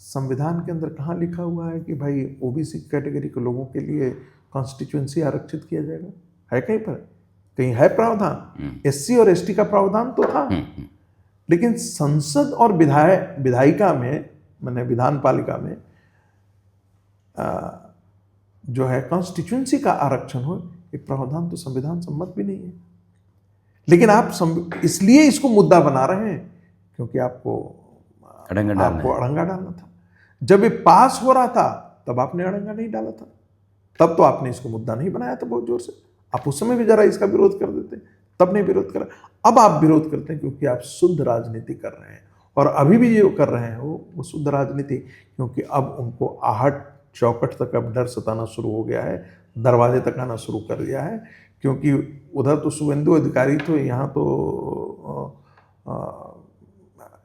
संविधान के अंदर कहाँ लिखा हुआ है कि भाई ओबीसी कैटेगरी के लोगों के लिए कॉन्स्टिट्यूएंसी आरक्षित किया जाएगा? है कहीं पर? कहीं है प्रावधान? एससी और एसटी का प्रावधान तो था, लेकिन संसद और विधायिका में, मैंने विधान पालिका में जो है कॉन्स्टिट्यूएंसी का आरक्षण हो, एक प्रावधान तो संविधान सम्मत भी नहीं है। लेकिन आप इसलिए इसको मुद्दा बना रहे हैं क्योंकि आपको अड़ंगा डालना था। जब ये पास हो रहा था तब आपने अड़ंगा नहीं डाला था, तब तो आपने इसको मुद्दा नहीं बनाया था बहुत जोर से। आप उस समय भी जरा इसका विरोध कर देते, तब नहीं विरोध करा। अब आप विरोध करते हैं क्योंकि आप शुद्ध राजनीति कर रहे हैं, और अभी भी जो कर रहे हैं वो शुद्ध राजनीति, क्योंकि अब उनको आहट चौकट तक अब डर सताना शुरू हो गया है, दरवाजे तक आना शुरू कर दिया है। क्योंकि उधर तो शुभेंदु अधिकारी तो, यहाँ तो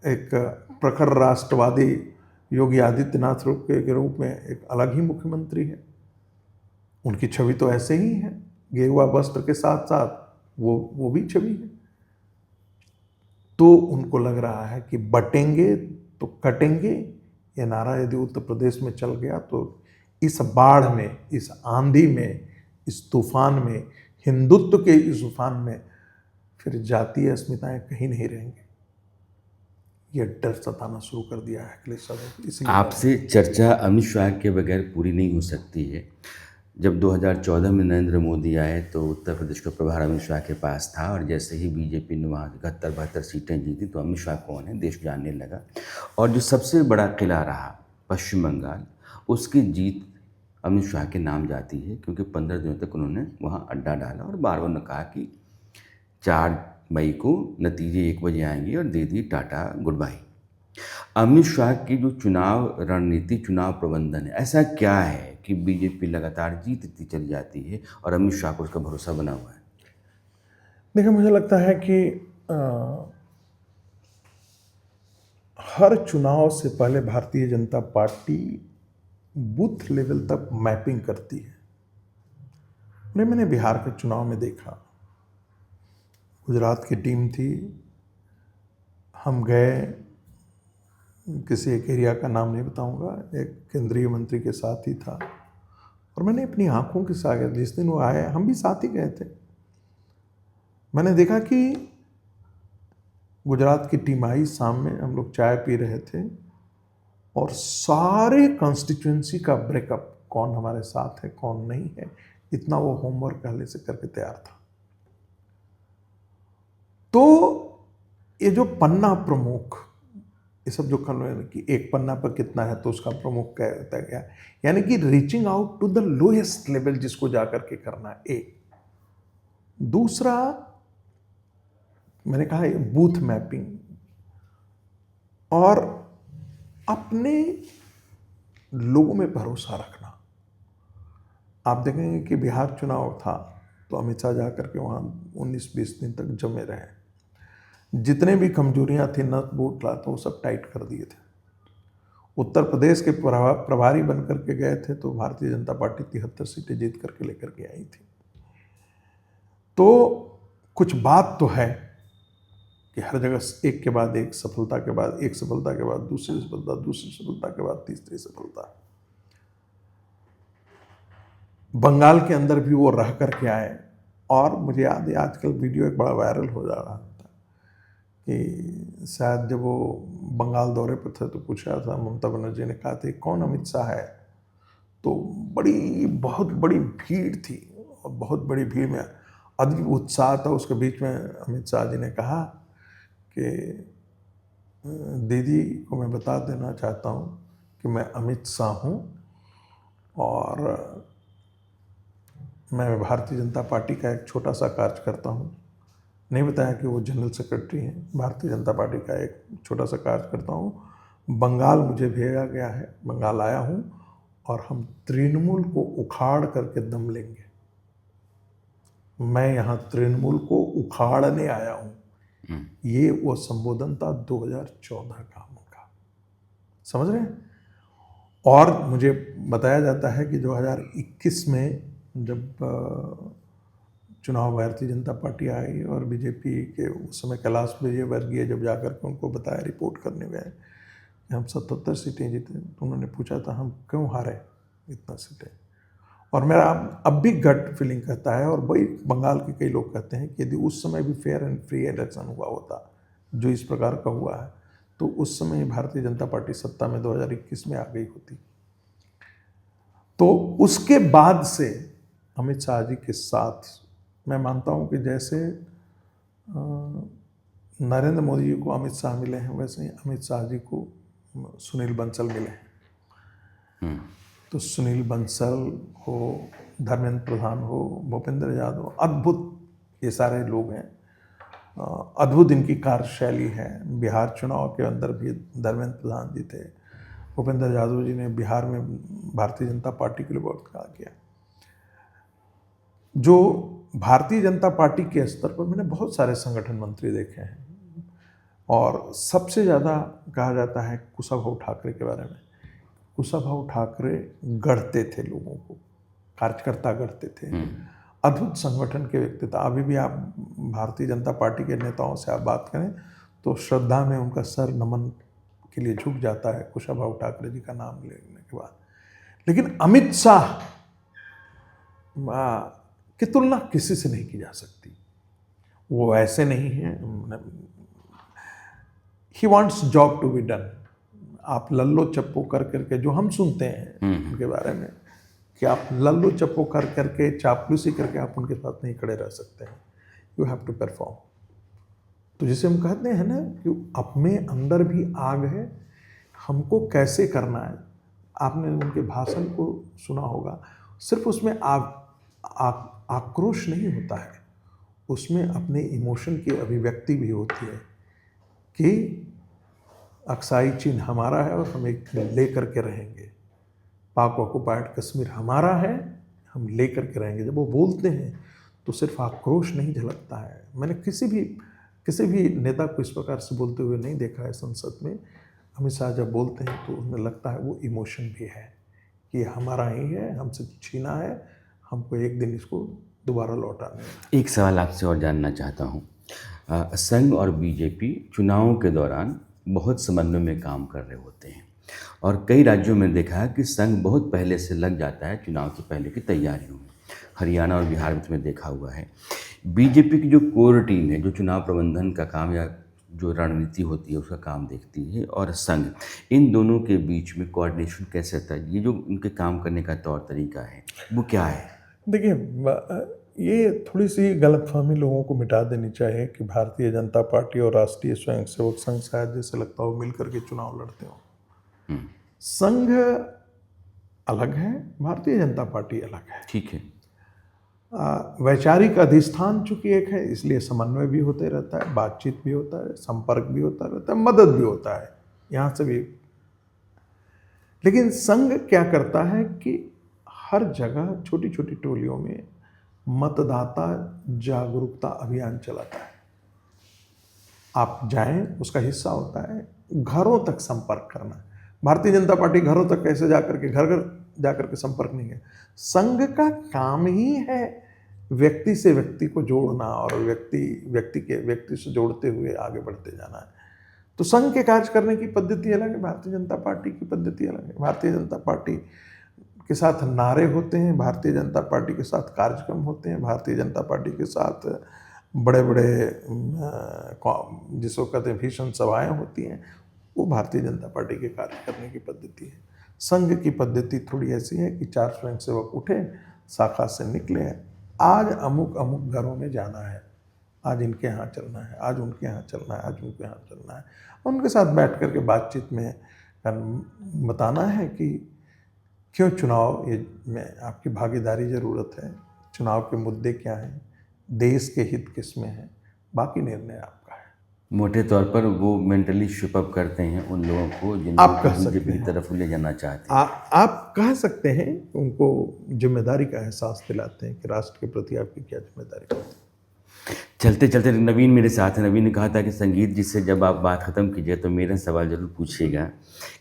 एक प्रखर राष्ट्रवादी योगी आदित्यनाथ के रूप में एक अलग ही मुख्यमंत्री है। उनकी छवि तो ऐसे ही है, गेरुआ वस्त्र के साथ साथ वो भी छवि है। तो उनको लग रहा है कि बटेंगे तो कटेंगे। ये नारा यदि उत्तर प्रदेश में चल गया तो इस बाढ़ में, इस आंधी में, इस तूफान में, हिंदुत्व के इस तूफान में फिर जातीय अस्मिताएं कहीं नहीं रहेंगी। ये डर सताना शुरू कर दिया है अखिलेश यादव। इसलिए आपसे चर्चा अमित शाह के बगैर पूरी नहीं हो सकती है। जब 2014 में नरेंद्र मोदी आए तो उत्तर प्रदेश का प्रभार अमित शाह के पास था, और जैसे ही बीजेपी ने वहाँ 71-72 सीटें जीती तो अमित शाह कौन है देश जानने लगा। और जो सबसे बड़ा किला रहा पश्चिम बंगाल, उसकी जीत अमित शाह के नाम जाती है, क्योंकि 15 दिनों तक उन्होंने वहाँ अड्डा डाला और बार बार ने कहा कि 4 मई को नतीजे 1 बजे आएंगे, और दे दी tata goodbye. Amit Shah की जो चुनाव रणनीति, चुनाव प्रबंधन है, ऐसा क्या है कि बीजेपी लगातार जीतती चली जाती है और अमित शाह को उसका भरोसा बना हुआ है? देखिए, मुझे लगता है कि हर चुनाव से पहले Bharatiya Janata party booth level तक मैपिंग करती है। मैंने बिहार के चुनाव में देखा, गुजरात की टीम थी, हम गए, किसी एक एरिया का नाम नहीं बताऊंगा, एक केंद्रीय मंत्री के साथ ही था, और मैंने अपनी आंखों के साथ, जिस दिन वो आए हम भी साथ ही गए थे, मैंने देखा कि गुजरात की टीम आई, शाम में हम लोग चाय पी रहे थे, और सारे कॉन्स्टिट्यूएंसी का ब्रेकअप, कौन हमारे साथ है कौन नहीं है, इतना वो होमवर्क पहले से करके तैयार था। तो ये जो पन्ना प्रमुख ये सब जो कि एक पन्ना पर कितना है तो उसका प्रमुख कहता गया, यानी कि reaching out to the lowest level जिसको जाकर के करना है। एक दूसरा मैंने कहा बूथ मैपिंग, और अपने लोगों में भरोसा रखना। आप देखेंगे कि बिहार चुनाव था तो अमित शाह जाकर के वहाँ 19-20 दिन तक जमे रहे, जितने भी कमजोरियां थी नट बोल्ट था वो सब टाइट कर दिए थे। उत्तर प्रदेश के प्रभारी बन करके गए थे तो भारतीय जनता पार्टी 73 सीटें जीत करके लेकर के आई थी। तो कुछ बात तो है कि हर जगह एक के बाद एक सफलता के बाद एक सफलता के बाद दूसरी सफलता, दूसरी सफलता के बाद तीसरी सफलता। बंगाल के अंदर भी वो रह करके आए, और मुझे याद है आजकल वीडियो एक बड़ा वायरल हो जा रहा था कि शायद जब वो बंगाल दौरे पर थे तो पूछा था, ममता बनर्जी ने कहा था कौन अमित शाह है, तो बहुत बड़ी भीड़ थी, और बहुत बड़ी भीड़ में अद्भुत उत्साह था। उसके बीच में अमित शाह जी ने कहा कि दीदी को मैं बता देना चाहता हूँ कि मैं अमित शाह हूँ और मैं भारतीय जनता पार्टी का एक छोटा सा कार्यकर्ता हूँ। नहीं बताया कि वो जनरल सेक्रेटरी हैं, भारतीय जनता पार्टी का एक छोटा सा कार्यकर्ता हूँ। बंगाल मुझे भेजा गया है, बंगाल आया हूँ और हम तृणमूल को उखाड़ करके दम लेंगे। मैं यहाँ तृणमूल को उखाड़ने आया हूँ। ये वो संबोधन था 2014 का उनका, समझ रहे हैं। और मुझे बताया जाता है कि 2021 में जब चुनाव भारतीय जनता पार्टी आई और बीजेपी के उस समय कैलाश विजयवर्गीय जब जाकर के उनको बताया, रिपोर्ट करने गए कि हम 77 सीटें जीते, तो उन्होंने पूछा था हम क्यों हारे इतना सीटें। और मेरा अब भी गट फीलिंग कहता है, और वही बंगाल के कई लोग कहते हैं कि यदि उस समय भी फेयर एंड फ्री इलेक्शन हुआ होता जो इस प्रकार का हुआ है, तो उस समय भारतीय जनता पार्टी सत्ता में 2021 में आ गई होती। तो उसके बाद से अमित शाह जी के साथ मैं मानता हूं कि जैसे नरेंद्र मोदी जी को अमित शाह मिले हैं, वैसे ही अमित शाह जी को सुनील बंसल मिले हैं। तो सुनील बंसल हो, धर्मेंद्र प्रधान हो, भूपेंद्र यादव, अद्भुत ये सारे लोग हैं। अद्भुत इनकी कार्यशैली है। बिहार चुनाव के अंदर भी धर्मेंद्र प्रधान जी थे, भूपेंद्र यादव जी ने बिहार में भारतीय जनता पार्टी के लिए बहुत काम किया। जो भारतीय जनता पार्टी के स्तर पर मैंने बहुत सारे संगठन मंत्री देखे हैं, और सबसे ज़्यादा कहा जाता है कुशाभाऊ ठाकरे के बारे में। कुशाभाऊ ठाकरे गढ़ते थे लोगों को, कार्यकर्ता गढ़ते थे। अद्भुत संगठन के व्यक्ति था। अभी भी आप भारतीय जनता पार्टी के नेताओं से आप बात करें तो श्रद्धा में उनका सर नमन के लिए झुक जाता है कुशाभाऊ ठाकरे जी का नाम लेने के बाद। लेकिन अमित शाह की तुलना किसी से नहीं की जा सकती। वो ऐसे नहीं हैं, he wants job to be done. आप लल्लो चप्पो कर करके जो हम सुनते हैं उनके बारे में कि आप लल्लो चप्पो कर करके चापलूसी करके आप उनके साथ नहीं खड़े रह सकते हैं। You have to perform. तो जिसे हम कहते हैं ना कि अपने अंदर भी आग है, हमको कैसे करना है। आपने उनके भाषण को सुना होगा, सिर्फ उसमें आक्रोश नहीं होता है, उसमें अपने इमोशन की अभिव्यक्ति भी होती है कि अक्साई चीन हमारा है और हम एक ले करके रहेंगे, पाक ऑक्युपाइड कश्मीर हमारा है, हम ले करके रहेंगे। जब वो बोलते हैं तो सिर्फ आक्रोश नहीं झलकता है। मैंने किसी भी नेता को इस प्रकार से बोलते हुए नहीं देखा है संसद में। अमित शाह जब बोलते हैं तो उन्हें लगता है वो इमोशन भी है कि हमारा ही है, हमसे छीना है, हमको एक दिन इसको दोबारा लौटाना है। एक सवाल आपसे और जानना चाहता हूँ। संघ और बीजेपी चुनावों के दौरान बहुत समन्वय में काम कर रहे होते हैं, और कई राज्यों में देखा है कि संघ बहुत पहले से लग जाता है चुनाव से पहले की तैयारियों में। हरियाणा और बिहार में तुम्हें देखा हुआ है। बीजेपी की जो कोर टीम है, जो चुनाव प्रबंधन का काम या जो रणनीति होती है उसका काम देखती है, और संघ, इन दोनों के बीच में कोऑर्डिनेशन कैसे होता है? ये जो उनके काम करने का तौर तरीका है वो क्या है? देखिए, ये थोड़ी सी गलतफहमी लोगों को मिटा देनी चाहिए कि भारतीय जनता पार्टी और राष्ट्रीय स्वयंसेवक संघ शायद जैसे लगता हो मिलकर के चुनाव लड़ते हो। संघ अलग है, भारतीय जनता पार्टी अलग है। ठीक है। वैचारिक अधिष्ठान चूंकि एक है, इसलिए समन्वय भी होते रहता है, बातचीत भी होता है, संपर्क भी होता रहता है, मदद भी होता है यहाँ से भी। लेकिन संघ क्या करता है कि हर जगह छोटी छोटी टोलियों में मतदाता जागरूकता अभियान चलाता है। आप जाएं, उसका हिस्सा होता है घरों तक संपर्क करना। भारतीय जनता पार्टी घरों तक कैसे जाकर के घर घर जाकर के संपर्क नहीं है। संघ का काम ही है व्यक्ति से व्यक्ति को जोड़ना और व्यक्ति से जोड़ते हुए आगे बढ़ते जाना है। तो संघ के कार्य करने की पद्धति अलग है, भारतीय जनता पार्टी की पद्धति अलग है। भारतीय जनता पार्टी के साथ नारे होते हैं, भारतीय जनता पार्टी के साथ कार्यक्रम होते हैं, भारतीय जनता पार्टी के साथ बड़े बड़े जिसको कहते हैं भीषण सभाएं होती हैं। वो भारतीय जनता पार्टी के कार्य करने की पद्धति है। संघ की पद्धति थोड़ी ऐसी है कि 4 स्वयंसेवक उठे, शाखा से निकले, आज अमुक अमुक घरों में जाना है, आज इनके यहाँ चलना है, आज उनके यहाँ चलना है, आज उनके यहाँ चलना है। उनके साथ बैठ कर के बातचीत में बताना है कि क्यों चुनाव में आपकी भागीदारी ज़रूरत है, चुनाव के मुद्दे क्या हैं, देश के हित किस में है, बाकी निर्णय आपका है। मोटे तौर पर वो मेंटली शिप अप करते हैं उन लोगों को जिन आप कह बीजेपी सकते की हैं, तरफ ले जाना चाहते हैं। आप कह सकते हैं, उनको जिम्मेदारी का एहसास दिलाते हैं कि राष्ट्र के प्रति आपकी क्या जिम्मेदारी है। चलते चलते नवीन मेरे साथ है। नवीन ने कहा था कि संगीत जी से जब आप बात ख़त्म कीजिए तो मेरा सवाल ज़रूर पूछिएगा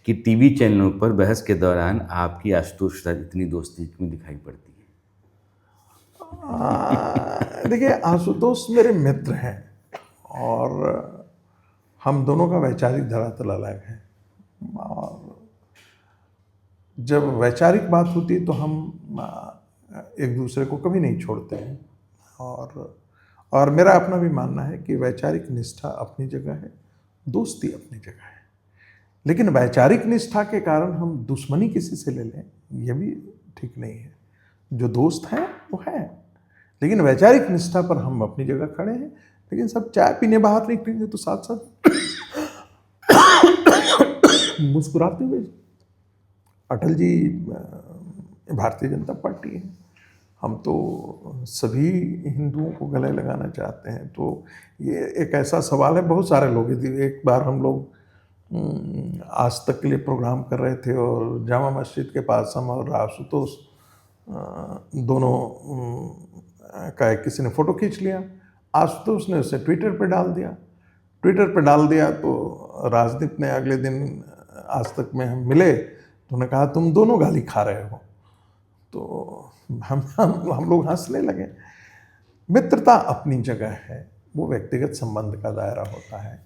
कि टीवी चैनलों पर बहस के दौरान आपकी आशुतोष से इतनी दोस्ती क्यों दिखाई पड़ती है? देखिए, आशुतोष मेरे मित्र हैं और हम दोनों का वैचारिक धरातल अलग है। और जब वैचारिक बात होती है तो हम एक दूसरे को कभी नहीं छोड़ते हैं। और मेरा अपना भी मानना है कि वैचारिक निष्ठा अपनी जगह है, दोस्ती अपनी जगह है। लेकिन वैचारिक निष्ठा के कारण हम दुश्मनी किसी से ले लें, यह भी ठीक नहीं है। जो दोस्त हैं वो है, लेकिन वैचारिक निष्ठा पर हम अपनी जगह खड़े हैं। लेकिन सब चाय पीने बाहर निकलेंगे तो साथ साथ मुस्कुराते हुए। अटल जी भारतीय जनता पार्टी है, हम तो सभी हिंदुओं को गले लगाना चाहते हैं। तो ये एक ऐसा सवाल है, बहुत सारे लोग, एक बार हम लोग आज तक के लिए प्रोग्राम कर रहे थे और जामा मस्जिद के पास हम और आशुतोष दोनों का किसी ने फ़ोटो खींच लिया। आशुतोष ने उसे ट्विटर पर डाल दिया तो राजदीप ने अगले दिन आज तक में हम मिले तो उन्होंने कहा तुम दोनों गाली खा रहे हो। तो हम लोग हंसने लगे। मित्रता अपनी जगह है, वो व्यक्तिगत संबंध का दायरा होता है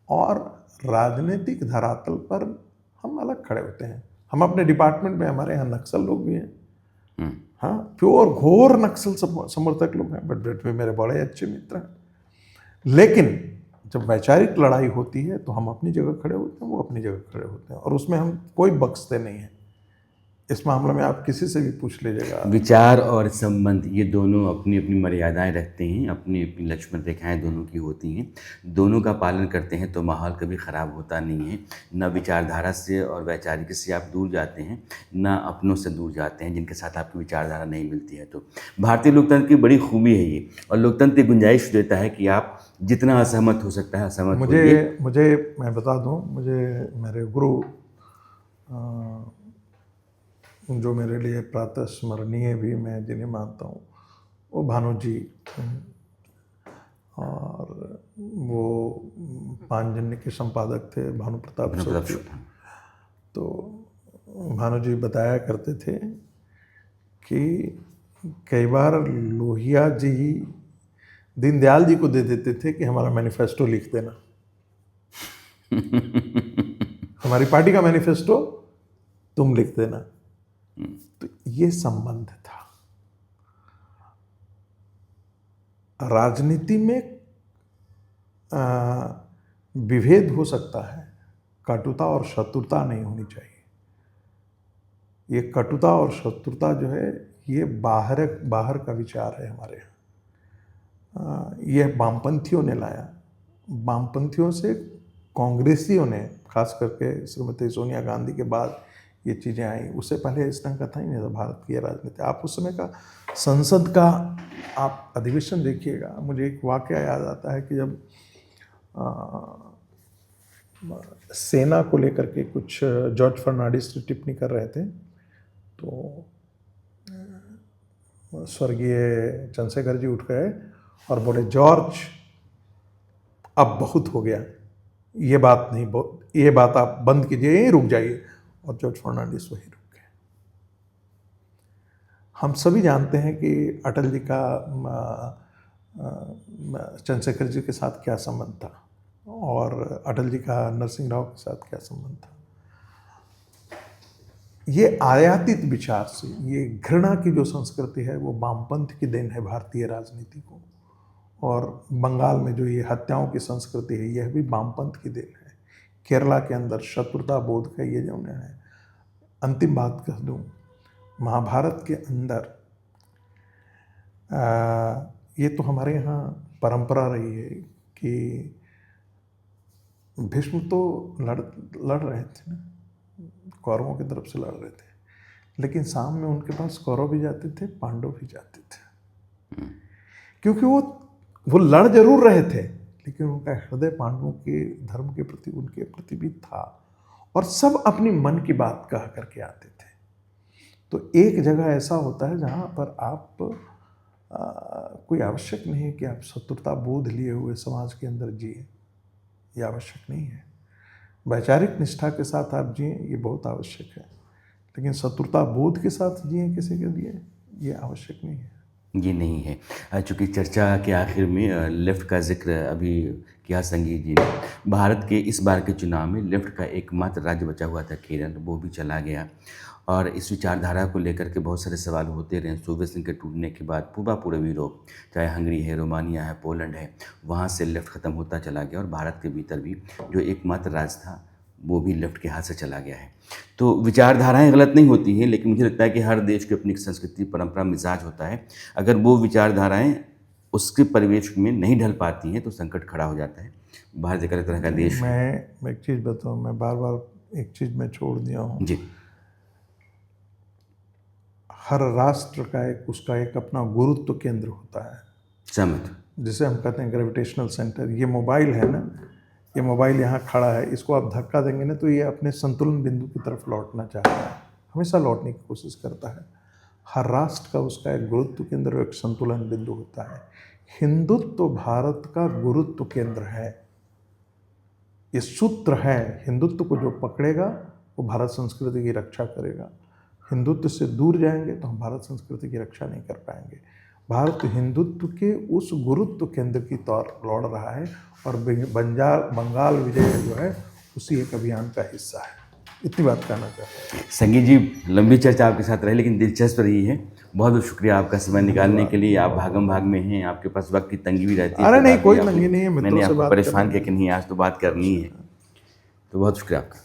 और राजनीतिक धरातल पर हम अलग खड़े होते हैं। हम अपने डिपार्टमेंट में, हमारे यहाँ नक्सल लोग भी हैं, हाँ, प्योर घोर नक्सल समर्थक लोग हैं, बट वे मेरे बड़े अच्छे मित्र हैं। लेकिन जब वैचारिक लड़ाई होती है तो हम अपनी जगह खड़े होते हैं, वो अपनी जगह खड़े होते हैं और उसमें हम कोई बख्शते नहीं हैं। इस मामले में आप किसी से भी पूछ लीजिएगा। विचार और संबंध ये दोनों अपनी अपनी मर्यादाएं रखते हैं, अपनी अपनी लक्ष्मण रेखाएं दोनों की होती हैं। दोनों का पालन करते हैं तो माहौल कभी ख़राब होता नहीं है। न विचारधारा से और वैचारिक से आप दूर जाते हैं, न अपनों से दूर जाते हैं जिनके साथ आपकी विचारधारा नहीं मिलती है। तो भारतीय लोकतंत्र की बड़ी खूबी है ये, और लोकतंत्र की गुंजाइश देता है कि आप जितना असहमत हो सकता है असहमत होइए। मुझे मैं बता दूं, मुझे मेरे गुरु जो मेरे लिए प्रातः स्मरणीय भी, मैं जिन्हें मानता हूँ, वो भानु जी, और वो पांचजन्य के संपादक थे, भानु प्रताप जी। तो भानु जी बताया करते थे कि कई बार लोहिया जी दीनदयाल जी को दे देते थे कि हमारा मैनिफेस्टो लिख देना, हमारी पार्टी का मैनिफेस्टो तुम लिख देना। तो ये संबंध था। राजनीति में विभेद हो सकता है, कटुता और शत्रुता नहीं होनी चाहिए। ये कटुता और शत्रुता जो है ये बाहर का विचार है हमारे यहाँ। यह वामपंथियों ने लाया। वामपंथियों से कांग्रेसियों ने, खास करके श्रीमती सोनिया गांधी के बाद ये चीज़ें आई। उससे पहले इस ढंग का था ही नहीं था भारत की राजनीति। आप उस समय का संसद का आप अधिवेशन देखिएगा। मुझे एक वाकया याद आता है कि जब सेना को लेकर के कुछ जॉर्ज फर्नांडिस टिप्पणी कर रहे थे, तो स्वर्गीय चंद्रशेखर जी उठ गए और बोले, जॉर्ज अब बहुत हो गया, ये बात नहीं, ये बात आप बंद कीजिए, यहीं रुक जाइए। और जॉर्ज फर्नांडिस वहीं रुक गए। हम सभी जानते हैं कि अटल जी का चंद्रशेखर जी के साथ क्या संबंध था और अटल जी का नरसिंह राव के साथ क्या संबंध था। ये आयातित विचार से, ये घृणा की जो संस्कृति है वो वामपंथ की देन है भारतीय राजनीति को। और बंगाल में जो ये हत्याओं की संस्कृति है, यह भी वामपंथ की देन है। केरला के अंदर शत्रुता बोध का ये जो है, अंतिम बात कह दूँ, महाभारत के अंदर ये तो हमारे यहाँ परंपरा रही है कि भीष्म तो लड़ रहे थे ना, कौरवों की तरफ से लड़ रहे थे, लेकिन साम में उनके पास कौरव भी जाते थे, पांडव भी जाते थे, क्योंकि वो लड़ जरूर रहे थे, लेकिन उनका हृदय पांडवों के धर्म के प्रति, उनके प्रति भी था, और सब अपनी मन की बात कह करके आते थे। तो एक जगह ऐसा होता है जहाँ पर आप कोई आवश्यक नहीं है कि आप शत्रुता बोध लिए हुए समाज के अंदर जिए, ये आवश्यक नहीं है। वैचारिक निष्ठा के साथ आप जिए, ये बहुत आवश्यक है, लेकिन शत्रुता बोध के साथ जिए किसी के लिए, ये आवश्यक नहीं है। ये नहीं है। चूँकि चर्चा के आखिर में लेफ्ट का जिक्र अभी किया संगीत जी ने, भारत के इस बार के चुनाव में लेफ्ट का एकमात्र राज्य बचा हुआ था केरल, वो भी चला गया। और इस विचारधारा को लेकर के बहुत सारे सवाल होते रहे। सोवियत संघ के टूटने के बाद पूर्व यूरोप, चाहे हंगरी है, रोमानिया है, पोलैंड है, वहाँ से लेफ्ट ख़त्म होता चला गया और भारत के भीतर भी जो एकमात्र राज्य था वो भी लेफ्ट के हाथ से चला गया है। तो विचारधाराएं गलत नहीं होती हैं, लेकिन मुझे लगता है कि हर देश की अपनी संस्कृति, परंपरा, मिजाज होता है। अगर वो विचारधाराएं उसके परिवेश में नहीं ढल पाती हैं तो संकट खड़ा हो जाता है। भारत एक अलग तरह का देश है। मैं एक चीज़ बताऊँ, मैं बार बार एक चीज़ में छोड़ दिया हूँ जी। हर राष्ट्र का उसका एक अपना गुरुत्व केंद्र होता है, सहमत, जिसे हम कहते हैं ग्रेविटेशनल सेंटर। ये मोबाइल है ना, ये मोबाइल यहाँ खड़ा है, इसको आप धक्का देंगे ना तो ये अपने संतुलन बिंदु की तरफ लौटना चाहता है, हमेशा लौटने की कोशिश करता है। हर राष्ट्र का उसका एक गुरुत्व केंद्र, एक संतुलन बिंदु होता है। हिंदुत्व भारत का गुरुत्व केंद्र है, ये सूत्र है। हिंदुत्व को जो पकड़ेगा वो भारत संस्कृति की रक्षा करेगा। हिंदुत्व से दूर जाएंगे तो हम भारत संस्कृति की रक्षा नहीं कर पाएंगे। भारत हिंदुत्व के उस गुरुत्व केंद्र की तौर लौट रहा है और बंगाल विजय जो है उसी एक अभियान का हिस्सा है। इतनी बात कहना चाहता हूँ। संगीत जी, लंबी चर्चा आपके साथ रही लेकिन दिलचस्प रही है। बहुत बहुत शुक्रिया आपका समय निकालने के लिए। आप भागम भाग में हैं, आपके पास वक्त की तंगी भी रहती है। अरे नहीं, कोई तंगी नहीं है, मैंने आपको परेशान किया कि नहीं आज तो बात करनी है, तो बहुत शुक्रिया आपका।